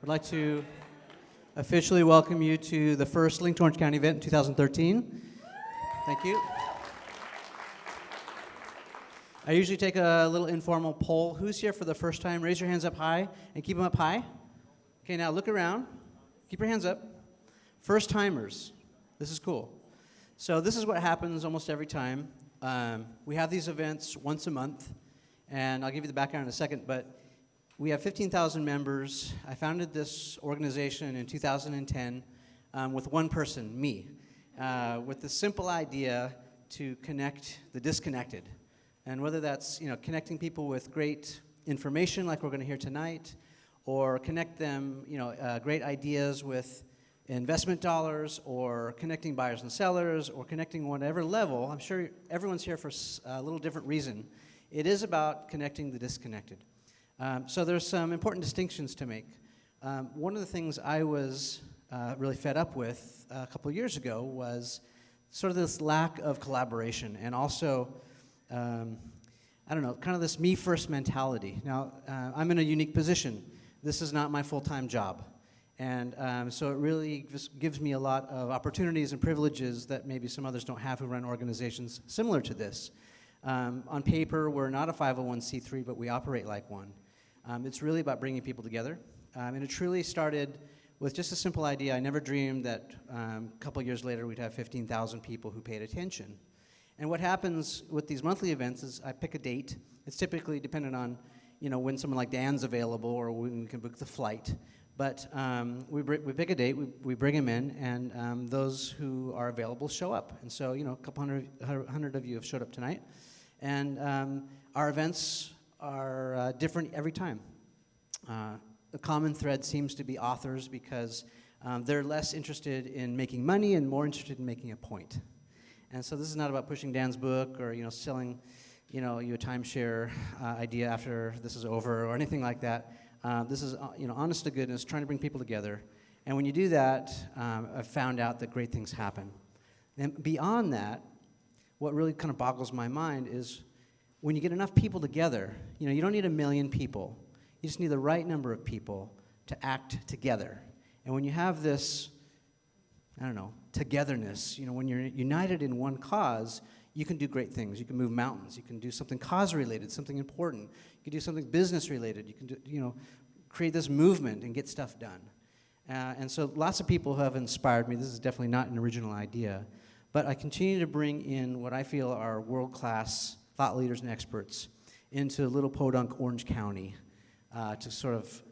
I'd like to officially welcome you to the first Linked Orange County event in 2013. Thank you. I usually take a little informal poll. Who's here for the first time? Raise your hands up high and keep them up high. Okay, now look around. Keep your hands up. First timers. This is cool. So this is what happens almost every time. We have these events once a month, and I'll give you the background in a second, but we have 15,000 members. I founded this organization in 2010 with one person, me, with the simple idea to connect the disconnected. And whether that's connecting people with great information like we're going to hear tonight, or connect them great ideas with investment dollars, or connecting buyers and sellers, or connecting whatever level. I'm sure everyone's here for a little different reason. It is about connecting the disconnected. So there's some important distinctions to make. One of the things I was really fed up with a couple of years ago was sort of this lack of collaboration, and also, kind of this me-first mentality. Now, I'm in a unique position. This is not my full-time job. And so it really just gives me a lot of opportunities and privileges that maybe some others don't have who run organizations similar to this. On paper, we're not a 501c3, but we operate like one. It's really about bringing people together. And it truly started with just a simple idea. I never dreamed that a couple years later we'd have 15,000 people who paid attention. And what happens with these monthly events is I pick a date. It's typically dependent on when someone like Dan's available or when we can book the flight. But we pick a date, we bring them in, and those who are available show up. And so, a couple hundred of you have showed up tonight. And our events are different every time. The common thread seems to be authors, because they're less interested in making money and more interested in making a point. And so this is not about pushing Dan's book or selling you a timeshare idea after this is over or anything like that. This is honest to goodness, trying to bring people together. And when you do that, I've found out that great things happen. And beyond that, what really kind of boggles my mind is when you get enough people together, you don't need 1 million people. You just need the right number of people to act together. And when you have this, togetherness, when you're united in one cause, you can do great things. You can move mountains. You can do something cause-related, something important. You can do something business-related. You can do, create this movement and get stuff done. And so lots of people have inspired me. This is definitely not an original idea. But I continue to bring in what I feel are world-class thought leaders and experts into little podunk Orange County to sort of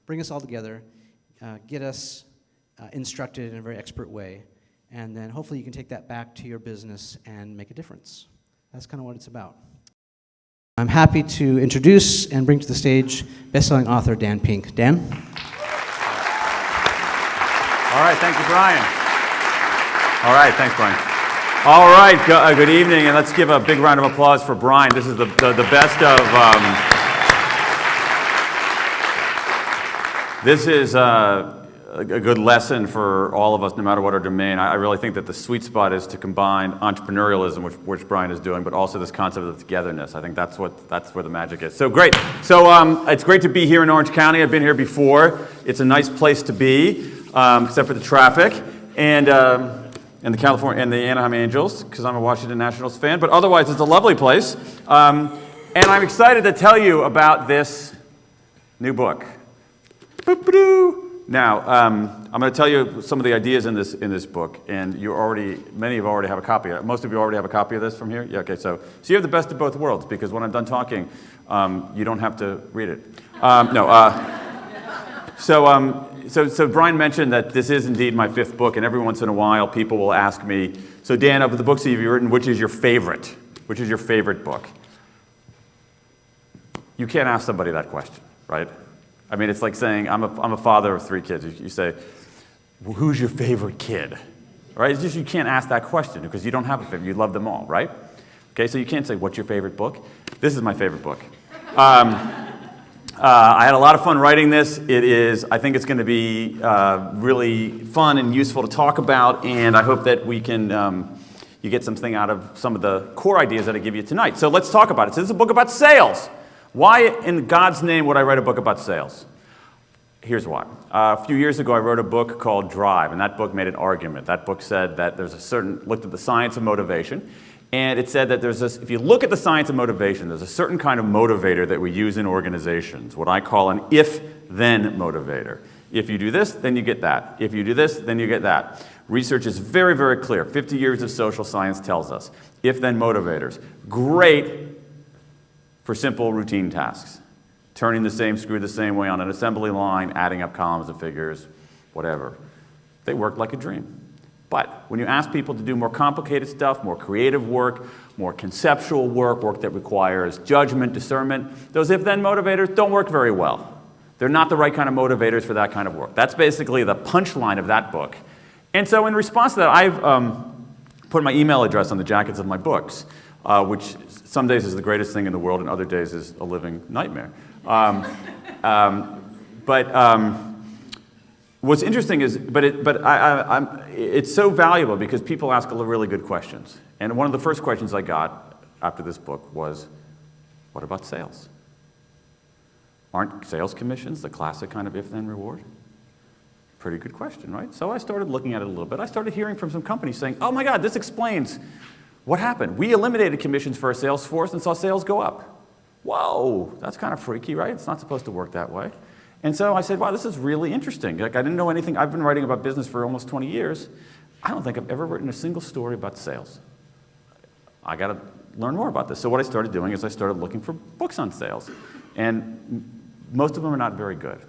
bring us all together, get us instructed in a very expert way, and then hopefully you can take that back to your business and make a difference. That's kind of what it's about. I'm happy to introduce and bring to the stage best-selling author Dan Pink. Dan? All right, thank you, Brian. All right, thanks, Brian. All right, good evening, and let's give a big round of applause for Brian. This is the best of... This is a good lesson for all of us, no matter what our domain. I really think that the sweet spot is to combine entrepreneurialism, which Brian is doing, but also this concept of togetherness. I think that's where the magic is. So great. So it's great to be here in Orange County. I've been here before. It's a nice place to be, except for the traffic and the California and the Anaheim Angels, because I'm a Washington Nationals fan. But otherwise, it's a lovely place. And I'm excited to tell you about this new book. Now, I'm going to tell you some of the ideas in this book, and many of you already have a copy. Most of you already have a copy of this from here? Yeah, okay, so you have the best of both worlds, because when I'm done talking, you don't have to read it. So Brian mentioned that this is indeed my 5th book, and every once in a while people will ask me, so Dan, of the books that you've written, which is your favorite? Which is your favorite book? You can't ask somebody that question, right? I mean, it's like saying, I'm a father of 3 kids. You say, well, who's your favorite kid? Right? It's just you can't ask that question because you don't have a favorite. You love them all, right? Okay, so you can't say, what's your favorite book? This is my favorite book. I had a lot of fun writing this. I think it's going to be really fun and useful to talk about, and I hope that we can, you get something out of some of the core ideas that I give you tonight. So let's talk about it. So this is a book about sales. Why in God's name would I write a book about sales? Here's why. A few years ago, I wrote a book called Drive, and that book made an argument. That book said that looked at the science of motivation, and it said that if you look at the science of motivation, there's a certain kind of motivator that we use in organizations, what I call an if-then motivator. If you do this, then you get that. If you do this, then you get that. Research is very, very clear. 50 years of social science tells us. If-then motivators. Great for simple routine tasks. Turning the same screw the same way on an assembly line, adding up columns of figures, whatever. They work like a dream. But when you ask people to do more complicated stuff, more creative work, more conceptual work, work that requires judgment, discernment, those if-then motivators don't work very well. They're not the right kind of motivators for that kind of work. That's basically the punchline of that book. And so in response to that, I've put my email address on the jackets of my books, which some days is the greatest thing in the world and other days is a living nightmare. What's interesting is, it's so valuable because people ask really good questions. And one of the first questions I got after this book was, what about sales? Aren't sales commissions the classic kind of if-then reward? Pretty good question, right? So I started looking at it a little bit. I started hearing from some companies saying, oh my God, this explains what happened. We eliminated commissions for our sales force and saw sales go up. Whoa, that's kind of freaky, right? It's not supposed to work that way. And so I said, wow, this is really interesting. Like, I didn't know anything. I've been writing about business for almost 20 years. I don't think I've ever written a single story about sales. I got to learn more about this. So what I started doing is I started looking for books on sales. And most of them are not very good.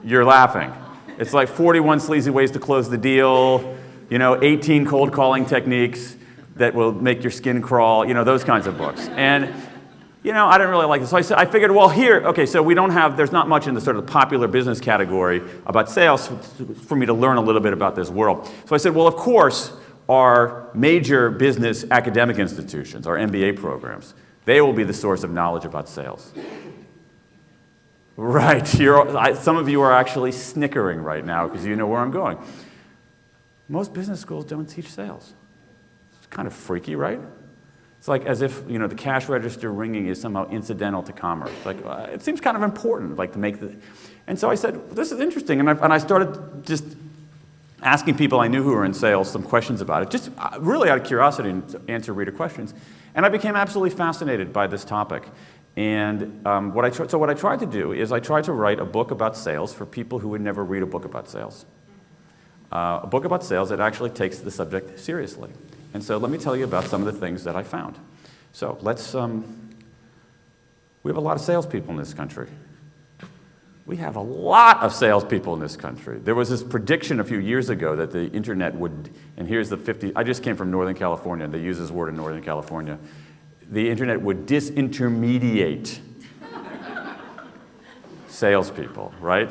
You're laughing. It's like 41 sleazy ways to close the deal, 18 cold calling techniques that will make your skin crawl, those kinds of books. And, I didn't really like this. So I figured, well, so there's not much in the sort of popular business category about sales for me to learn a little bit about this world. So I said, well, of course, our major business academic institutions, our MBA programs, they will be the source of knowledge about sales. Right, some of you are actually snickering right now because you know where I'm going. Most business schools don't teach sales. It's kind of freaky, right? It's like as if, the cash register ringing is somehow incidental to commerce. Like, it seems kind of important, like to make the... And so I said, this is interesting, and I started just asking people I knew who were in sales some questions about it, just really out of curiosity and to answer reader questions. And I became absolutely fascinated by this topic. And what I tried to do is I tried to write a book about sales for people who would never read a book about sales. A book about sales that actually takes the subject seriously. And so let me tell you about some of the things that I found. So we have a lot of salespeople in this country. We have a lot of salespeople in this country. There was this prediction a few years ago that the internet would, and here's the 50, I just came from Northern California, and they use this word in Northern California, the internet would disintermediate salespeople, right?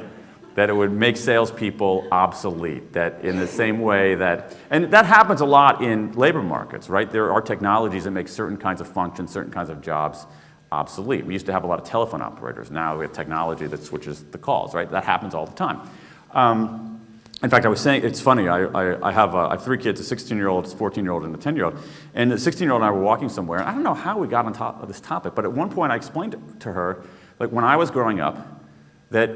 That it would make salespeople obsolete, that in the same way that, and that happens a lot in labor markets, right? There are technologies that make certain kinds of functions, certain kinds of jobs obsolete. We used to have a lot of telephone operators. Now we have technology that switches the calls, right? That happens all the time. In fact, I was saying, it's funny, I have 3 kids, a 16-year-old, a 14-year-old, and a 10-year-old. And the 16-year-old and I were walking somewhere, and I don't know how we got on top of this topic, but at one point I explained to her, like when I was growing up, that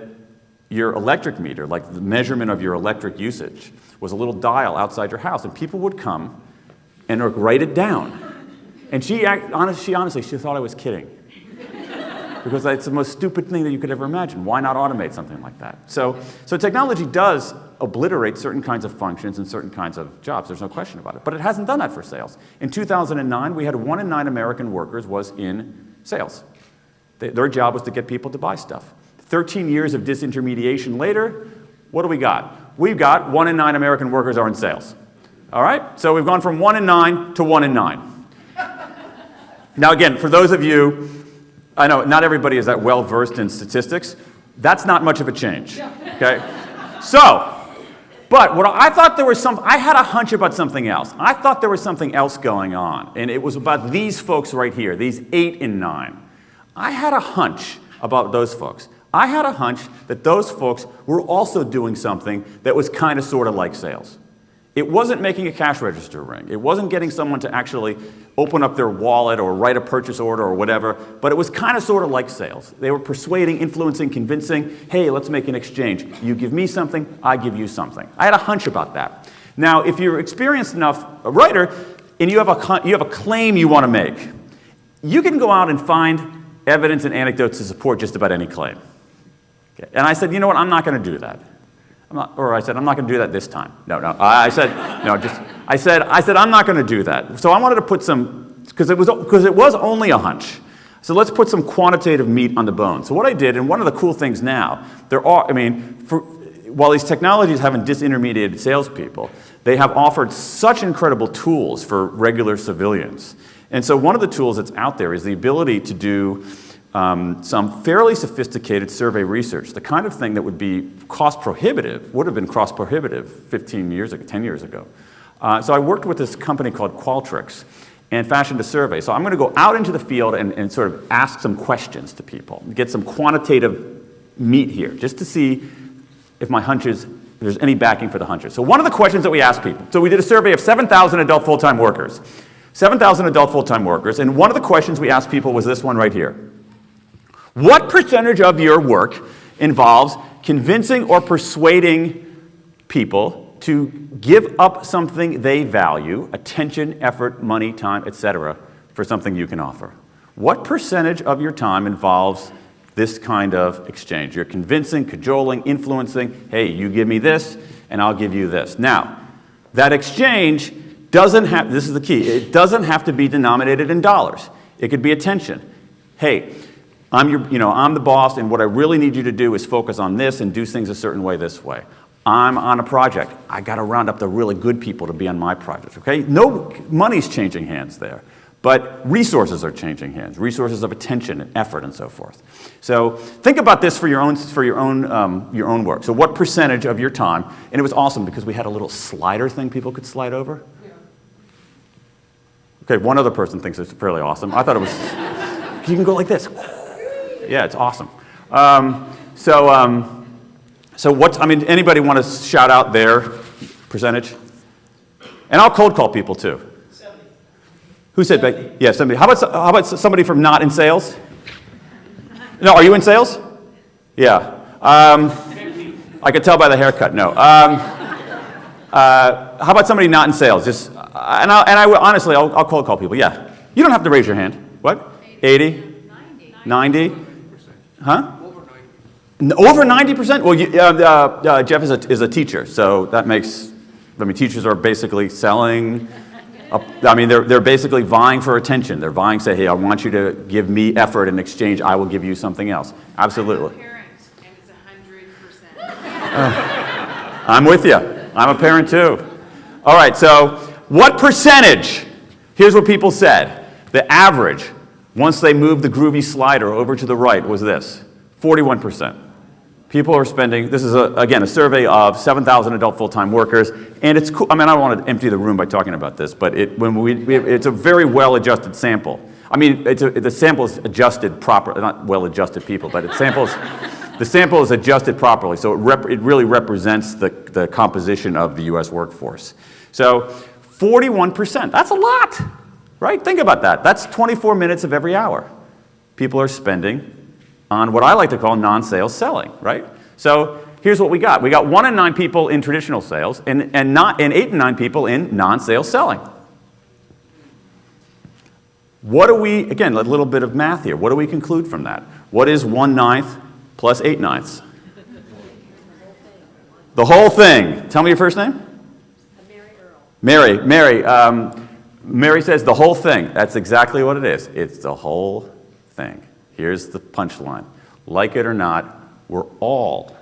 your electric meter, like the measurement of your electric usage, was a little dial outside your house, and people would come and write it down. And she honestly thought I was kidding. Because it's the most stupid thing that you could ever imagine. Why not automate something like that? So technology does obliterate certain kinds of functions and certain kinds of jobs. There's no question about it. But it hasn't done that for sales. In 2009, we had 1 in 9 American workers was in sales. Their job was to get people to buy stuff. 13 years of disintermediation later, what do we got? We've got 1 in 9 American workers are in sales. All right? So we've gone from 1 in 9 to 1 in 9. Now again, for those of you, I know not everybody is that well versed in statistics. That's not much of a change, okay? But I thought there was I had a hunch about something else. I thought there was something else going on, and it was about these folks right here, these 8 in 9. I had a hunch about those folks. I had a hunch that those folks were also doing something that was kind of sort of like sales. It wasn't making a cash register ring. It wasn't getting someone to actually open up their wallet or write a purchase order or whatever, but it was kind of sort of like sales. They were persuading, influencing, convincing, hey, let's make an exchange. You give me something, I give you something. I had a hunch about that. Now, if you're experienced enough a writer and you have a claim you want to make, you can go out and find evidence and anecdotes to support just about any claim. Okay. And I said, you know what, I'm not going to do that. I'm not going to do that this time. No. I said, I'm not going to do that. So I wanted to put some, because it was only a hunch. So let's put some quantitative meat on the bone. So what I did, and one of the cool things now, while these technologies haven't disintermediated salespeople, they have offered such incredible tools for regular civilians. And so one of the tools that's out there is the ability to do some fairly sophisticated survey research, the kind of thing that would have been cost prohibitive 10 years ago. So I worked with this company called Qualtrics and fashioned a survey. So I'm going to go out into the field and sort of ask some questions to people, get some quantitative meat here, just to see if my hunches, if there's any backing for the hunches. So one of the questions that we asked people, so we did a survey of 7,000 adult full-time workers. 7,000 adult full-time workers, and one of the questions we asked people was this one right here. What percentage of your work involves convincing or persuading people to give up something they value, attention, effort, money, time, etc., for something you can offer? What percentage of your time involves this kind of exchange? You're convincing, cajoling, influencing, hey, you give me this, and I'll give you this. Now, that exchange doesn't have, this is the key, it doesn't have to be denominated in dollars. It could be attention. Hey, I'm the boss, and what I really need you to do is focus on this and do things a certain way this way. I'm on a project. I got to round up the really good people to be on my project, okay? No money's changing hands there, but resources are changing hands, resources of attention and effort and so forth. So think about this for your own work. So what percentage of your time, and it was awesome because we had a little slider thing people could slide over. Yeah. Okay, one other person thinks it's fairly awesome. I thought it was, you can go like this. Yeah, it's awesome. Anybody want to shout out their percentage? And I'll cold call people too. 70. Who said 70? Yeah, 70. How about somebody from not in sales? No, are you in sales? Yeah. I could tell by the haircut. No. How about somebody not in sales? Honestly, I'll cold call people. Yeah. You don't have to raise your hand. What? 80? 90? Huh? Over 90%? Well, Jeff is a teacher, so that makes, teachers are basically selling, they're basically vying for attention. They're vying, say, hey, I want you to give me effort in exchange, I will give you something else. Absolutely. I'm a parent, and it's 100%. I'm with you. I'm a parent too. All right, so what percentage? Here's what people said. The average, once they moved the groovy slider over to the right, was this, 41%. People are spending, this is, again, a survey of 7,000 adult full-time workers, and it's cool. I don't want to empty the room by talking about this, but it's a very well-adjusted sample. The sample is adjusted properly, not well-adjusted people, but the sample is adjusted properly, so it really represents the composition of the U.S. workforce. So 41%, that's a lot, right? Think about that. That's 24 minutes of every hour people are spending on what I like to call non-sales selling, right? So here's what we got. We got 1 in 9 people in traditional sales and 8 in 9 people in non-sales selling. What do we, again, a little bit of math here. What do we conclude from that? What is 1/9 plus 8/9? The whole thing. Tell me your first name? Mary Earl. Mary says the whole thing. That's exactly what it is. It's the whole thing. Here's the punchline. Like it or not, we're all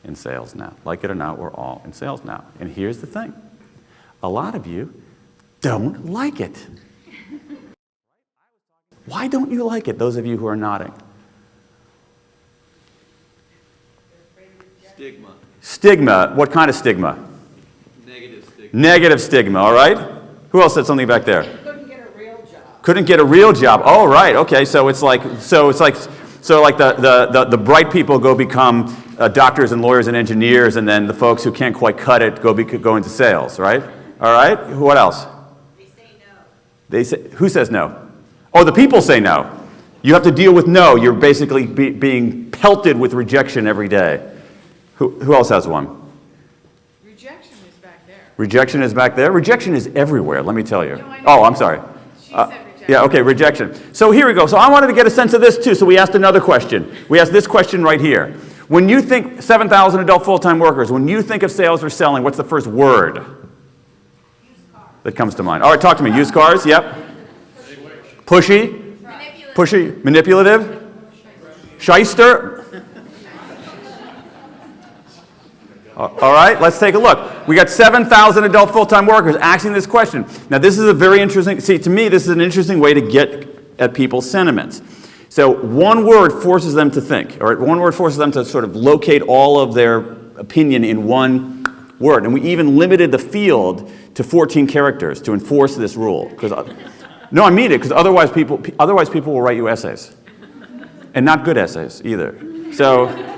in sales now. Like it or not, we're all in sales now. And here's the thing. A lot of you don't like it. Why don't you like it, those of you who are nodding? Stigma. Stigma. What kind of stigma? Negative stigma. Negative stigma, all right? Who else said something back there? Couldn't get a real job. Couldn't get a real job. Oh, right. Okay. So it's like So like the bright people go become doctors and lawyers and engineers, and then the folks who can't quite cut it go into sales, right? All right? What else? They say no. They say, who says no? Oh, the people say no. You have to deal with no. You're basically being pelted with rejection every day. Who else has one? Rejection is back there. Rejection is back there? Rejection is everywhere, let me tell you. No, I know. Oh, I'm sorry. She said rejection. Yeah, okay, rejection. So here we go. So I wanted to get a sense of this too, so we asked another question. We asked this question right here. When you think 7,000 adult full-time workers, when you think of sales or selling, what's the first word that comes to mind? All right, talk to me. Used cars, yep. Pushy? Manipulative. Pushy, manipulative? Shyster? All right, let's take a look. We got 7,000 adult full-time workers asking this question. Now, this is a very interesting, see, to me, this is an interesting way to get at people's sentiments. So one word forces them to think, or one word forces them to sort of locate all of their opinion in one word. And we even limited the field to 14 characters to enforce this rule. No, I mean it, because otherwise people will write you essays. And not good essays, either. So,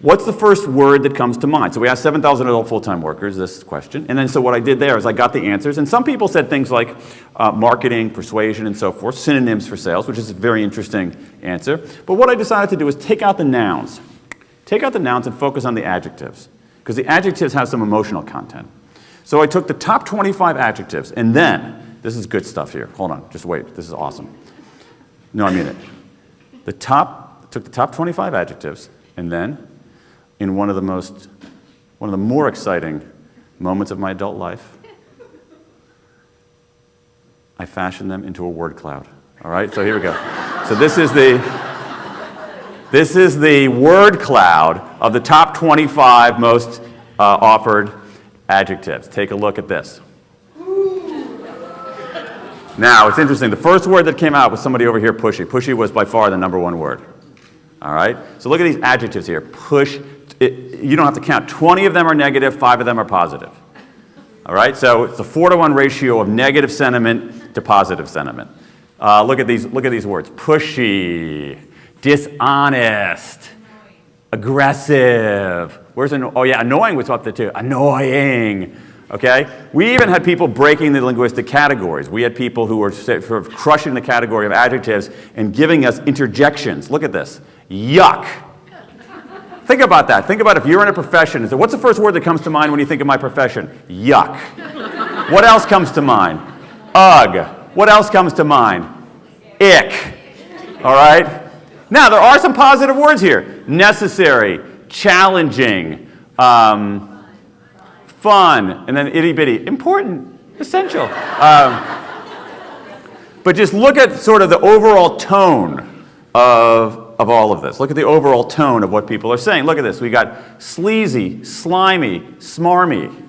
what's the first word that comes to mind? So we asked 7,000 adult full-time workers this question. And then so what I did there is I got the answers. And some people said things like marketing, persuasion, and so forth, synonyms for sales, which is a very interesting answer. But what I decided to do is take out the nouns. Take out the nouns and focus on the adjectives. Because the adjectives have some emotional content. So I took the top 25 adjectives, and then, this is good stuff here. Hold on, just wait. This is awesome. No, I mean it. Took the top 25 adjectives, and then, in one of the more exciting moments of my adult life, I fashioned them into a word cloud. All right, so here we go. So this is the word cloud of the top 25 most offered adjectives. Take a look at this. Now, it's interesting. The first word that came out was somebody over here, pushy. Pushy was by far the number one word. All right? So look at these adjectives here. Push. You don't have to count. 20 of them are negative, 5 of them are positive. All right? So it's a 4-to-1 ratio of negative sentiment to positive sentiment. Look at these words. Pushy, dishonest, aggressive. Annoying was up there too. Annoying. Okay? We even had people breaking the linguistic categories. We had people who were sort of crushing the category of adjectives and giving us interjections. Look at this. Yuck. Think about that. Think about if you're in a profession. So what's the first word that comes to mind when you think of my profession? Yuck. What else comes to mind? Ugh. What else comes to mind? Ick. All right? Now, there are some positive words here. Necessary, challenging, fun, and then itty-bitty. Important, essential. But just look at sort of the overall tone of all of this. Look at the overall tone of what people are saying. Look at this. We got sleazy, slimy, smarmy.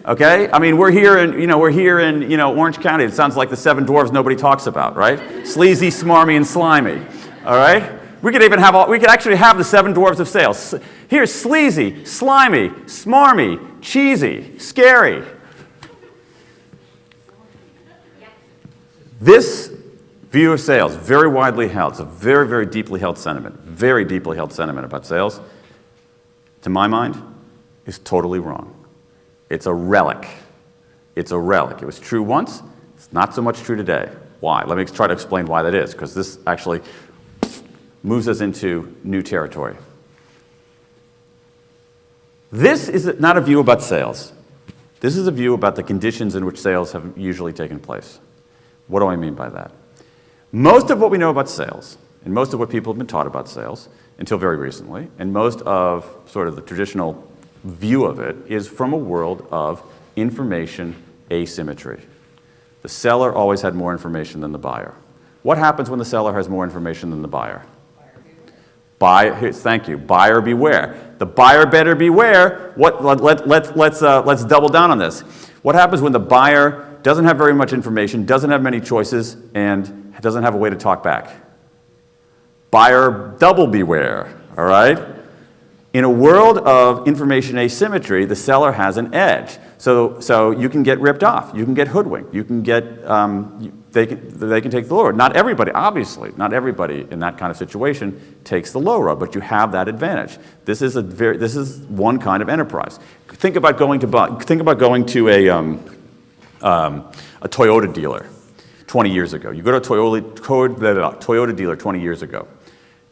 Okay? I mean, we're here in Orange County. It sounds like the 7 dwarves nobody talks about, right? Sleazy, smarmy, and slimy. All right? We could actually have the 7 dwarves of sales. Here's sleazy, slimy, smarmy, cheesy, scary. This view of sales, very widely held. It's a very, very deeply held sentiment. Very deeply held sentiment about sales, to my mind, is totally wrong. It's a relic. It's a relic. It was true once. It's not so much true today. Why? Let me try to explain why that is, because this actually moves us into new territory. This is not a view about sales. This is a view about the conditions in which sales have usually taken place. What do I mean by that? Most of what we know about sales, and most of what people have been taught about sales, until very recently, and most of sort of the traditional view of it, is from a world of information asymmetry. The seller always had more information than the buyer. What happens when the seller has more information than the buyer? Thank you. Buyer beware. The buyer better beware. Let's double down on this. What happens when the buyer doesn't have very much information, doesn't have many choices, and doesn't have a way to talk back? Buyer double beware. All right? In a world of information asymmetry, the seller has an edge. So you can get ripped off. You can get hoodwinked. You can get they can take the low road. Not everybody, obviously, not everybody in that kind of situation takes the low road, but you have that advantage. This is one kind of enterprise. Think about going to a Toyota dealer 20 years ago. You go to a Toyota dealer 20 years ago.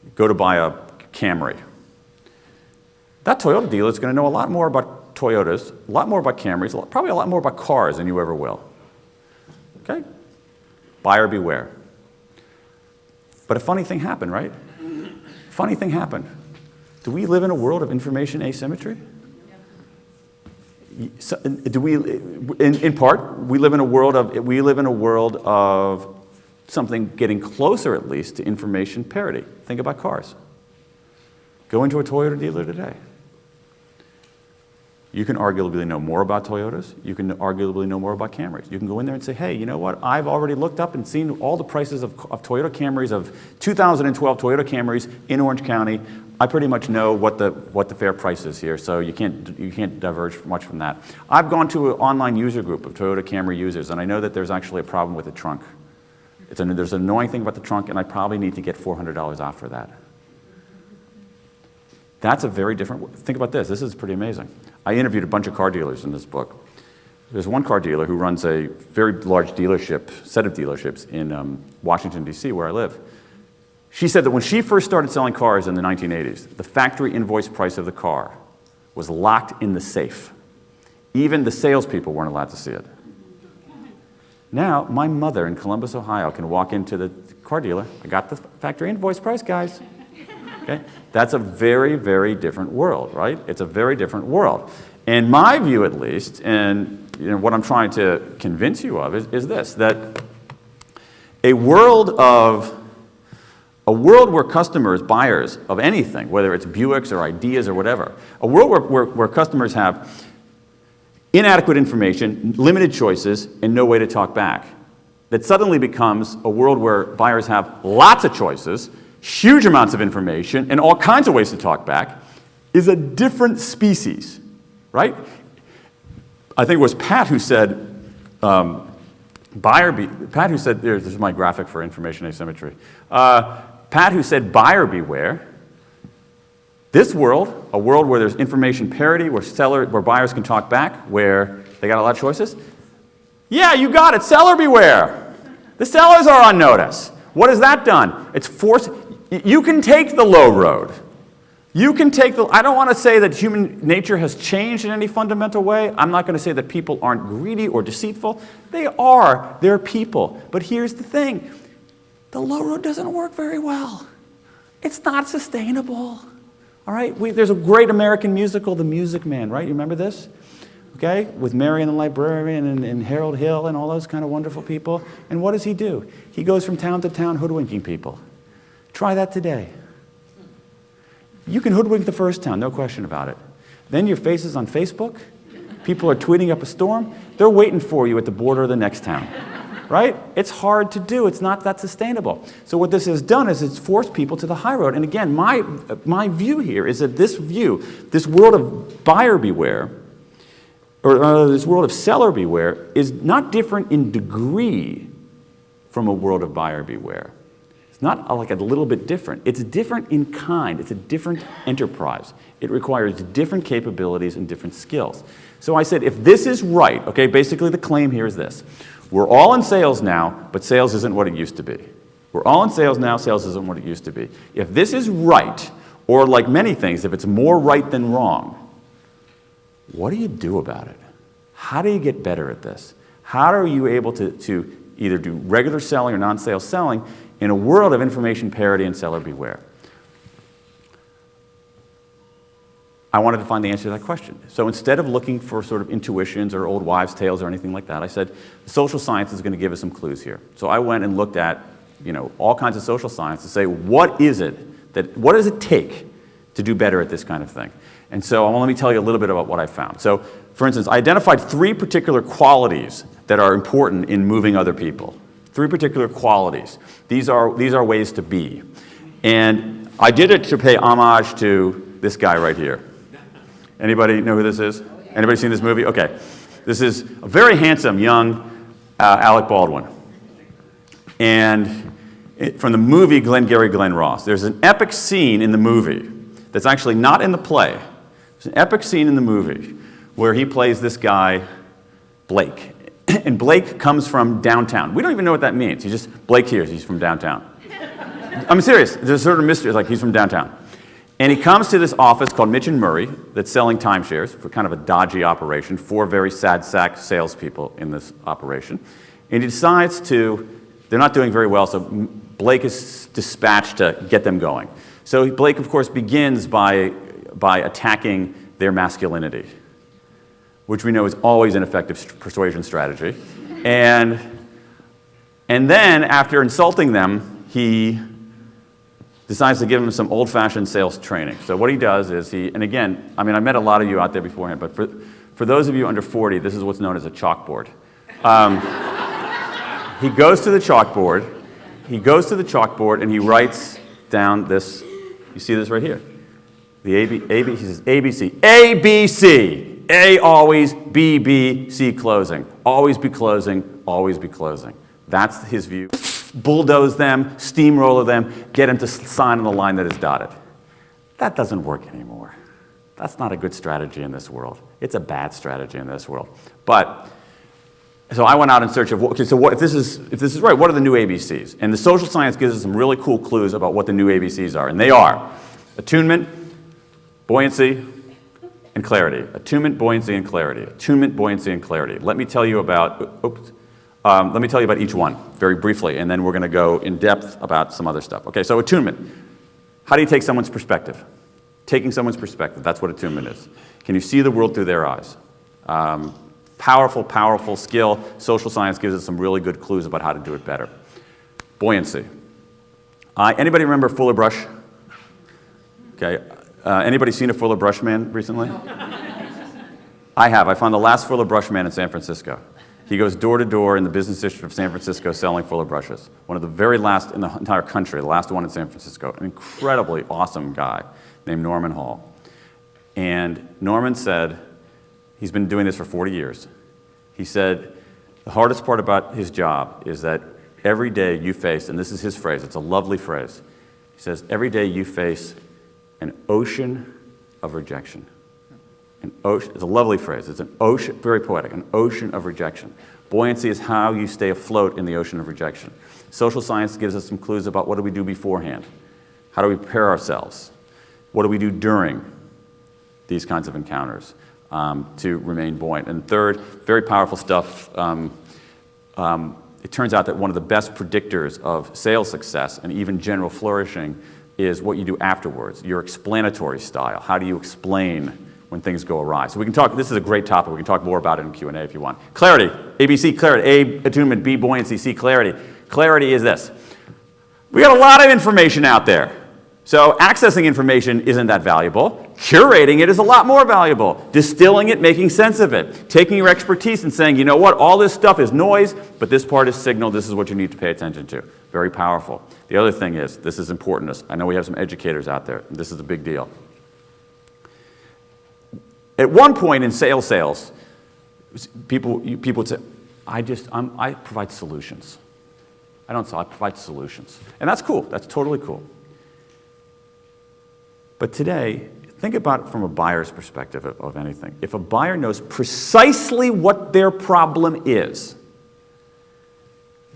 You go to buy a Camry. That Toyota dealer is going to know a lot more about Toyotas, a lot more about Camrys, probably a lot more about cars than you ever will. Okay? Buyer beware. But a funny thing happened, right? Funny thing happened. Do we live in a world of information asymmetry? So, in part, we live in a world of something getting closer, at least, to information parity. Think about cars. Go into a Toyota dealer today. You can arguably know more about Toyotas. You can arguably know more about Camrys. You can go in there and say, hey, you know what? I've already looked up and seen all the prices of Toyota Camrys, of 2012 Toyota Camrys in Orange County. I pretty much know what the fair price is here, so you can't diverge much from that. I've gone to an online user group of Toyota Camry users, and I know that there's actually a problem with the trunk. There's an annoying thing about the trunk, and I probably need to get $400 off for that. That's a very different, think about this. This is pretty amazing. I interviewed a bunch of car dealers in this book. There's one car dealer who runs a very large set of dealerships in Washington, D.C., where I live. She said that when she first started selling cars in the 1980s, the factory invoice price of the car was locked in the safe. Even the salespeople weren't allowed to see it. Now, my mother in Columbus, Ohio, can walk into the car dealer. I got the factory invoice price, guys. Okay? That's a very, very different world, right? It's a very different world. And my view, at least, and what I'm trying to convince you of is this, that a world where customers, buyers of anything, whether it's Buicks or ideas or whatever, a world where customers have inadequate information, limited choices, and no way to talk back, that suddenly becomes a world where buyers have lots of choices, huge amounts of information, and all kinds of ways to talk back, is a different species, right? I think it was Pat who said, Pat who said, this is my graphic for information asymmetry. Pat who said, buyer beware. This world, a world where there's information parity, where buyers can talk back, where they got a lot of choices. Yeah, you got it, seller beware. The sellers are on notice. What has that done? It's forced, you can take the low road. I don't want to say that human nature has changed in any fundamental way. I'm not going to say that people aren't greedy or deceitful. They are. They're people. But here's the thing. The low road doesn't work very well. It's not sustainable. All right? There's a great American musical, The Music Man, right? You remember this? Okay? With Marion the Librarian and Harold Hill and all those kind of wonderful people. And what does he do? He goes from town to town hoodwinking people. Try that today. You can hoodwink the first town, no question about it. Then your face is on Facebook. People are tweeting up a storm. They're waiting for you at the border of the next town, right? It's hard to do. It's not that sustainable. So what this has done is it's forced people to the high road. And again, my view here is that this world of buyer beware, or this world of seller beware, is not different in degree from a world of buyer beware. Not like a little bit different. It's different in kind. It's a different enterprise. It requires different capabilities and different skills. So I said, if this is right, okay, basically the claim here is this. We're all in sales now, but sales isn't what it used to be. We're all in sales now, sales isn't what it used to be. If this is right, or like many things, if it's more right than wrong, what do you do about it? How do you get better at this? How are you able to either do regular selling or non-sales selling in a world of information parity and seller beware? I wanted to find the answer to that question. So instead of looking for sort of intuitions or old wives' tales or anything like that, I said, social science is going to give us some clues here. So I went and looked at, all kinds of social science to say, what does it take to do better at this kind of thing? And so let me tell you a little bit about what I found. So, for instance, I identified 3 particular qualities that are important in moving other people. 3 particular qualities. These are ways to be. And I did it to pay homage to this guy right here. Anybody know who this is? Anybody seen this movie? Okay. This is a very handsome young Alec Baldwin. And from the movie Glengarry Glen Ross, there's an epic scene in the movie that's actually not in the play. There's an epic scene in the movie where he plays this guy, Blake. And Blake comes from downtown. We don't even know what that means. Blake hears he's from downtown. I'm serious. There's a sort of mystery, like he's from downtown. And he comes to this office called Mitch and Murray that's selling timeshares for kind of a dodgy operation, 4 very sad sack salespeople in this operation. And he decides they're not doing very well, so Blake is dispatched to get them going. So Blake, of course, begins by attacking their masculinity, which we know is always an effective persuasion strategy. And then, after insulting them, he decides to give them some old-fashioned sales training. So what he does is and again, I met a lot of you out there beforehand, but for those of you under 40, this is what's known as a chalkboard. He goes to the chalkboard and he writes down this, you see this right here. He says ABC, ABC, A always, B, B, C closing. Always be closing, always be closing. That's his view. Bulldoze them, steamroller them, get them to sign on the line that is dotted. That doesn't work anymore. That's not a good strategy in this world. It's a bad strategy in this world. So I went out in search of, if this is right, what are the new ABCs? And the social science gives us some really cool clues about what the new ABCs are. And they are attunement, buoyancy, and clarity. Attunement, buoyancy, and clarity. Attunement, buoyancy, and clarity. Let me tell you about each one very briefly, and then we're going to go in depth about some other stuff. Okay, so attunement. How do you take someone's perspective? Taking someone's perspective, that's what attunement is. Can you see the world through their eyes? Powerful, powerful skill. Social science gives us some really good clues about how to do it better. Buoyancy. Anybody remember Fuller Brush? Okay. Anybody seen a Fuller Brush man recently? I have. I found the last Fuller Brush man in San Francisco. He goes door to door in the business district of San Francisco selling Fuller brushes. One of the very last in the entire country, the last one in San Francisco. An incredibly awesome guy named Norman Hall. And Norman said, he's been doing this for 40 years. He said, the hardest part about his job is that every day you face, and this is his phrase, it's a lovely phrase. He says, every day you face an ocean of rejection. An ocean, it's a lovely phrase. It's an ocean, very poetic, an ocean of rejection. Buoyancy is how you stay afloat in the ocean of rejection. Social science gives us some clues about what do we do beforehand. How do we prepare ourselves? What do we do during these kinds of encounters to remain buoyant? And third, very powerful stuff. It turns out that one of the best predictors of sales success and even general flourishing is what you do afterwards, your explanatory style. How do you explain when things go awry? So we can talk, this is a great topic, we can talk more about it in Q&A if you want. Clarity, ABC, clarity, A, attunement, B, buoyancy, C, clarity. Clarity is this. We got a lot of information out there. So accessing information isn't that valuable. Curating it is a lot more valuable. Distilling it, making sense of it. Taking your expertise and saying, you know what, all this stuff is noise, but this part is signal, this is what you need to pay attention to. Very powerful. The other thing is, this is important. I know we have some educators out there. This is a big deal. At one point in sales, people would say, I provide solutions. I don't sell, I provide solutions. And that's cool, that's totally cool. But today, think about it from a buyer's perspective of anything. If a buyer knows precisely what their problem is,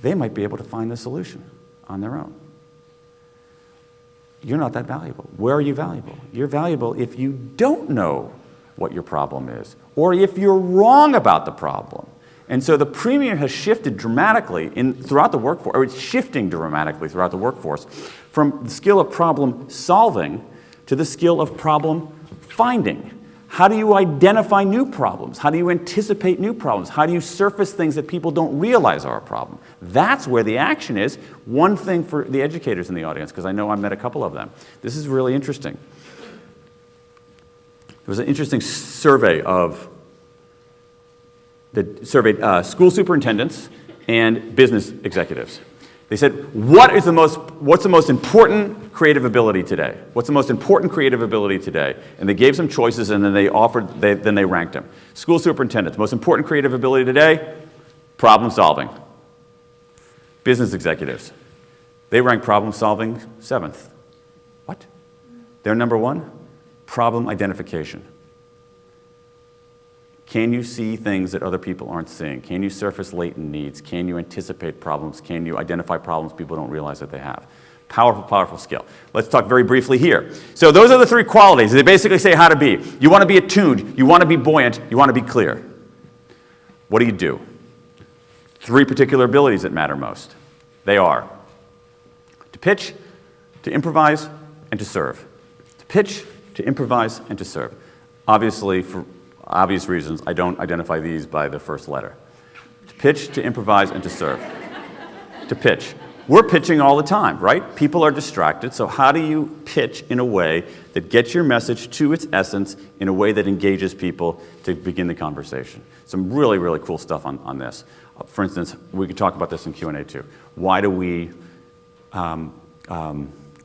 they might be able to find the solution on their own. You're not that valuable. Where are you valuable? You're valuable if you don't know what your problem is, or if you're wrong about the problem. And so the premium has shifted dramatically throughout the workforce, or it's shifting dramatically throughout the workforce, from the skill of problem solving to the skill of problem finding. How do you identify new problems? How do you anticipate new problems? How do you surface things that people don't realize are a problem? That's where the action is. One thing for the educators in the audience, because I know I met a couple of them. This is really interesting. There was an interesting survey that surveyed school superintendents and business executives. They said, what's the most important creative ability today? What's the most important creative ability today? And they gave some choices, and then they ranked them. School superintendents, most important creative ability today? Problem solving. Business executives. They rank problem solving 7th. What? They're number 1? Problem identification. Can you see things that other people aren't seeing? Can you surface latent needs? Can you anticipate problems? Can you identify problems people don't realize that they have? Powerful, powerful skill. Let's talk very briefly here. So those are the 3 qualities. They basically say how to be. You want to be attuned. You want to be buoyant. You want to be clear. What do? 3 particular abilities that matter most. They are to pitch, to improvise, and to serve. To pitch, to improvise, and to serve. Obviously, for obvious reasons, I don't identify these by the first letter. To pitch, to improvise, and to serve. To pitch. We're pitching all the time, right? People are distracted, so how do you pitch in a way that gets your message to its essence in a way that engages people to begin the conversation? Some really, really cool stuff on this. For instance, we could talk about this in Q&A too. Why do we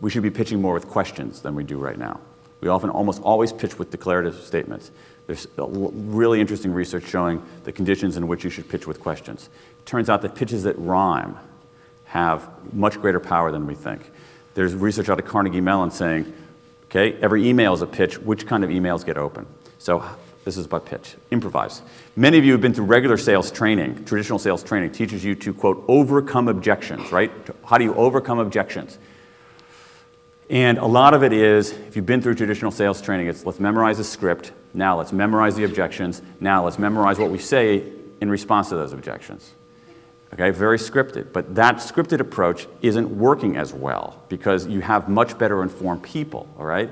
should be pitching more with questions than we do right now. We often almost always pitch with declarative statements. There's really interesting research showing the conditions in which you should pitch with questions. It turns out that pitches that rhyme have much greater power than we think. There's research out of Carnegie Mellon saying, okay, every email is a pitch. Which kind of emails get open? So this is by pitch. Improvise. Many of you have been through regular sales training. Traditional sales training teaches you to, quote, overcome objections, right? How do you overcome objections? And a lot of it is, if you've been through traditional sales training, it's let's memorize a script. Now let's memorize the objections. Now let's memorize what we say in response to those objections. Okay, very scripted. But that scripted approach isn't working as well because you have much better informed people, all right?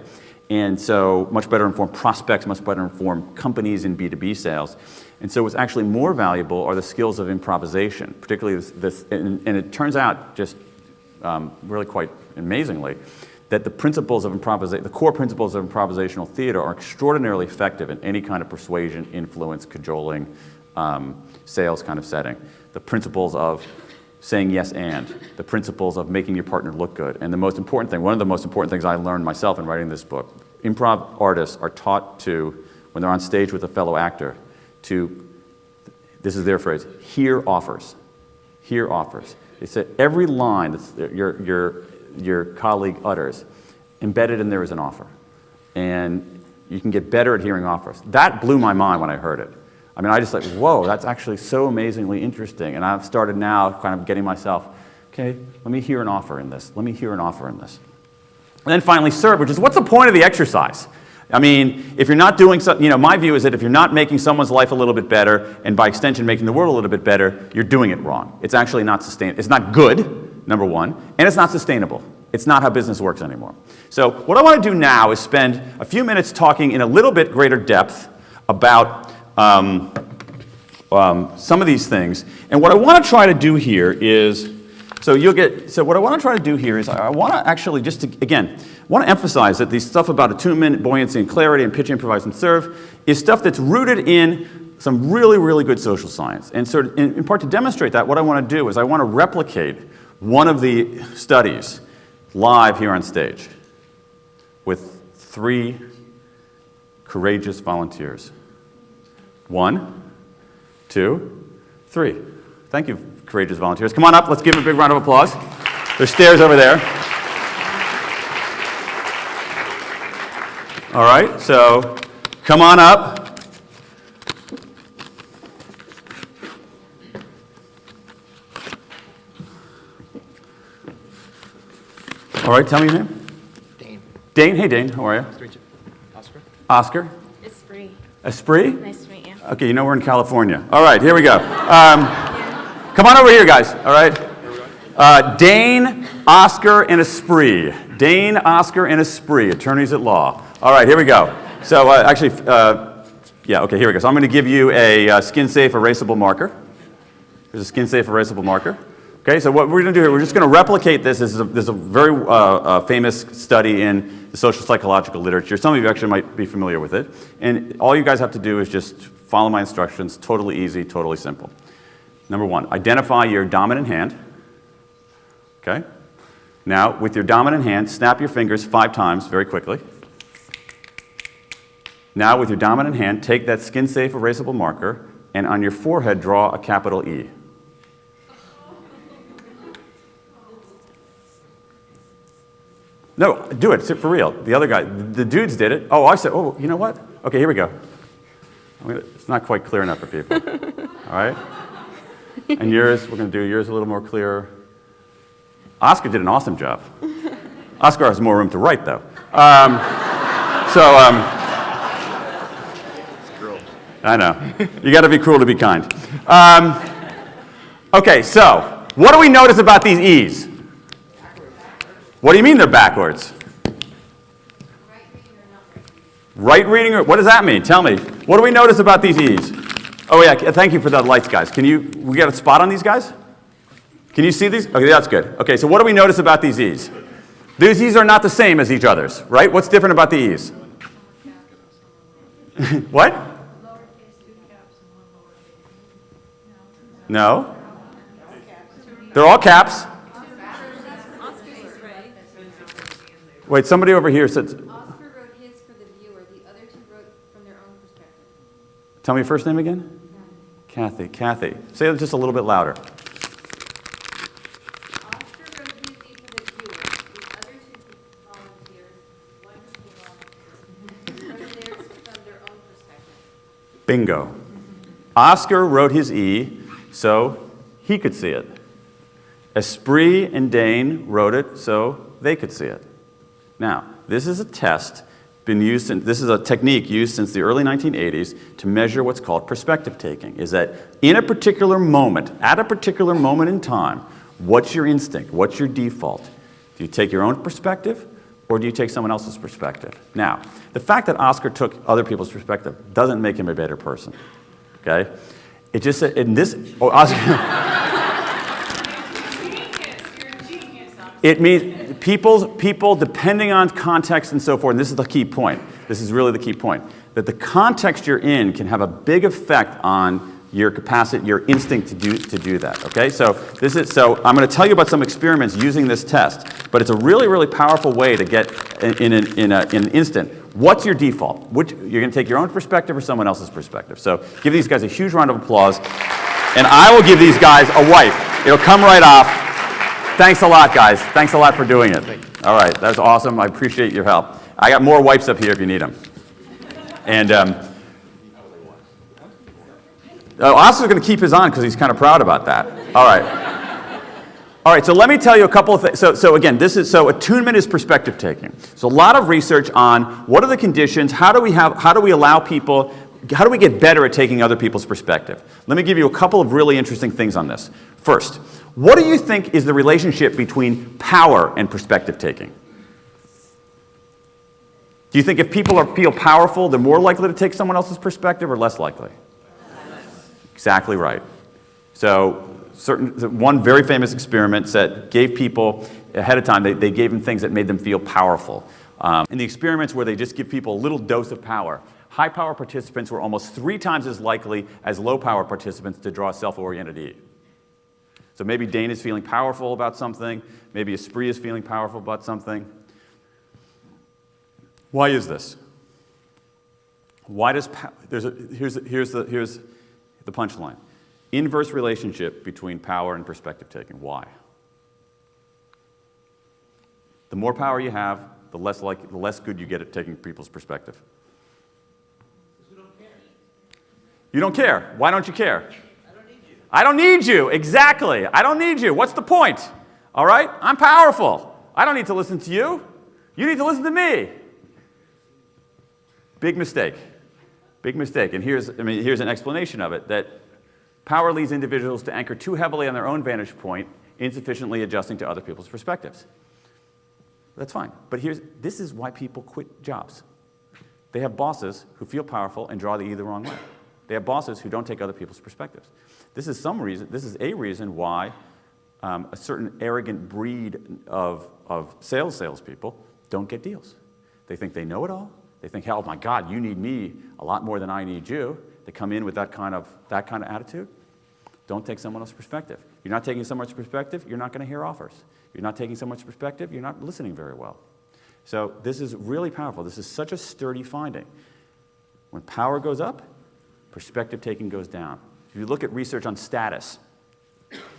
And so much better informed prospects, much better informed companies in B2B sales. And so what's actually more valuable are the skills of improvisation, particularly this and it turns out just really quite amazingly that the principles of improvisation, the core principles of improvisational theater are extraordinarily effective in any kind of persuasion, influence, cajoling, sales kind of setting. The principles of saying yes and, the principles of making your partner look good. And the most important thing, one of the most important things I learned myself in writing this book, improv artists are taught to, when they're on stage with a fellow actor, to, this is their phrase, hear offers. Hear offers. They say every line that your colleague utters, embedded in there is an offer. And you can get better at hearing offers. That blew my mind when I heard it. I mean, I just like, whoa, that's actually so amazingly interesting. And I've started now kind of getting myself, okay, let me hear an offer in this. Let me hear an offer in this. And then finally serve, which is what's the point of the exercise? I mean, if you're not doing something, my view is that if you're not making someone's life a little bit better, and by extension making the world a little bit better, you're doing it wrong. It's actually not sustainable. It's not good, number one, and it's not sustainable. It's not how business works anymore. So what I want to do now is spend a few minutes talking in a little bit greater depth about some of these things. And what I want to try to do here is, I want to actually just to, again, want to emphasize that these stuff about attunement, buoyancy, and clarity, and pitch, improvise, and serve is stuff that's rooted in some really, really good social science. And so in part to demonstrate that, what I want to do is I want to replicate one of the studies live here on stage with 3 courageous volunteers. 1, 2, 3. Thank you, courageous volunteers. Come on up. Let's give them a big round of applause. There's stairs over there. All right, so come on up. All right, tell me your name. Dane. Dane? Hey, Dane. How are you? Oscar? Oscar? Esprit. Esprit? Nice to meet you. Okay, you know we're in California. All right, here we go. Come on over here, guys. All right. Dane, Oscar, and Esprit. Dane, Oscar, and Esprit, attorneys at law. All right, here we go. So here we go. So I'm going to give you a skin-safe erasable marker. There's a skin-safe erasable marker. Okay, so what we're going to do here, we're just going to replicate this. This is a very famous study in the social psychological literature. Some of you actually might be familiar with it. And all you guys have to do is just follow my instructions. Totally easy, totally simple. Number 1, identify your dominant hand. Okay? Now, with your dominant hand, snap your fingers 5 times very quickly. Now, with your dominant hand, take that skin-safe erasable marker and on your forehead, draw a capital E. No, do it for real. The other guy, the dudes did it. Oh, I said, oh, you know what? Okay, here we go. It's not quite clear enough for people. All right? And yours, we're going to do yours a little more clear. Oscar did an awesome job. Oscar has more room to write, though. I know. You got to be cruel to be kind. Okay, so what do we notice about these E's? What do you mean they're backwards? Right reading or what does that mean? Tell me. What do we notice about these E's? Oh yeah, thank you for the lights, guys. We got a spot on these guys? Can you see these? Okay, that's good. Okay, so what do we notice about these E's? These E's are not the same as each other's, right? What's different about the E's? What? No. They're all caps. Wait, somebody over here said. Oscar wrote his for the viewer. The other two wrote from their own perspective. Tell me your first name again. Kathy. Kathy. Say it just a little bit louder. Oscar wrote his E for the viewer. The other two volunteers, one wrote theirs from their own perspective. Bingo. Oscar wrote his E so he could see it. Esprit and Dane wrote it so they could see it. Now, this is a test this is a technique used since the early 1980s to measure what's called perspective taking. Is that in a particular moment, at a particular moment in time, what's your instinct? What's your default? Do you take your own perspective or do you take someone else's perspective? Now, the fact that Oscar took other people's perspective doesn't make him a better person. Okay? It just said in this Oscar it means people, depending on context and so forth, and this is the key point. This is really the key point. That the context you're in can have a big effect on your capacity, your instinct to do that. Okay, so I'm going to tell you about some experiments using this test, but it's a really, really powerful way to get in an instant. What's your default? You're going to take your own perspective or someone else's perspective. So give these guys a huge round of applause, and I will give these guys a wipe. It'll come right off. Thanks a lot, guys. Thanks a lot for doing it. All right, that's awesome. I appreciate your help. I got more wipes up here if you need them. And Oscar's going to keep his on because he's kind of proud about that. All right. All right, so let me tell you a couple of things. So again, attunement is perspective taking. So a lot of research on what are the conditions, how do we get better at taking other people's perspective? Let me give you a couple of really interesting things on this. First, what do you think is the relationship between power and perspective taking? Do you think if people feel powerful, they're more likely to take someone else's perspective or less likely? Less. Exactly right. So one very famous experiment gave people ahead of time, they gave them things that made them feel powerful. In the experiments where they just give people a little dose of power, high power participants were almost 3 times as likely as low power participants to draw a self-oriented E. So maybe Dane is feeling powerful about something. Maybe Esprit is feeling powerful about something. Why is this? Why does here's the punchline. Inverse relationship between power and perspective taking. Why? The more power you have, the less good you get at taking people's perspective. Because we don't care. You don't care. Why don't you care? I don't need you. Exactly. I don't need you. What's the point? All right? I'm powerful. I don't need to listen to you. You need to listen to me. Big mistake. Big mistake. And here's an explanation of it, that power leads individuals to anchor too heavily on their own vantage point, insufficiently adjusting to other people's perspectives. That's fine. But this is why people quit jobs. They have bosses who feel powerful and draw the E the wrong way. They have bosses who don't take other people's perspectives. This is a reason why a certain arrogant breed of salespeople don't get deals. They think they know it all. They think, oh my God, you need me a lot more than I need you. They come in with that kind of attitude. Don't take someone else's perspective. You're not taking someone's perspective, you're not going to hear offers. You're not taking someone's perspective, you're not listening very well. So this is really powerful. This is such a sturdy finding. When power goes up, perspective taking goes down. If you look at research on status,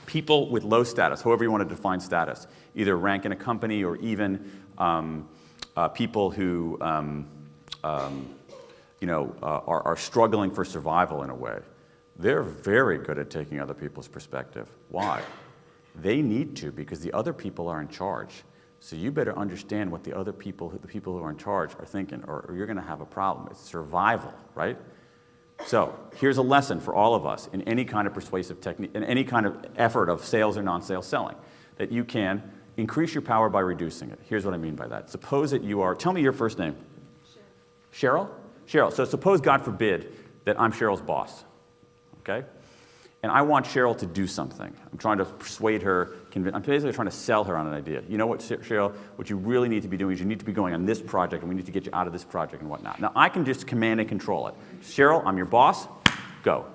people with low status, however you want to define status, either rank in a company or even people who are struggling for survival in a way. They're very good at taking other people's perspective. Why? They need to, because the other people are in charge. So you better understand what the people who are in charge are thinking, or you're going to have a problem. It's survival, right? So here's a lesson for all of us in any kind of persuasive technique, in any kind of effort of sales or non-sales selling, that you can increase your power by reducing it. Here's what I mean by that. Suppose that you are, tell me your first name. Cheryl. Cheryl. So suppose, God forbid, that I'm Cheryl's boss, okay? And I want Cheryl to do something. I'm trying to persuade her, I'm basically trying to sell her on an idea. You know what, Cheryl, what you really need to be doing is you need to be going on this project, and we need to get you out of this project and whatnot. Now, I can just command and control it. Cheryl, I'm your boss, go.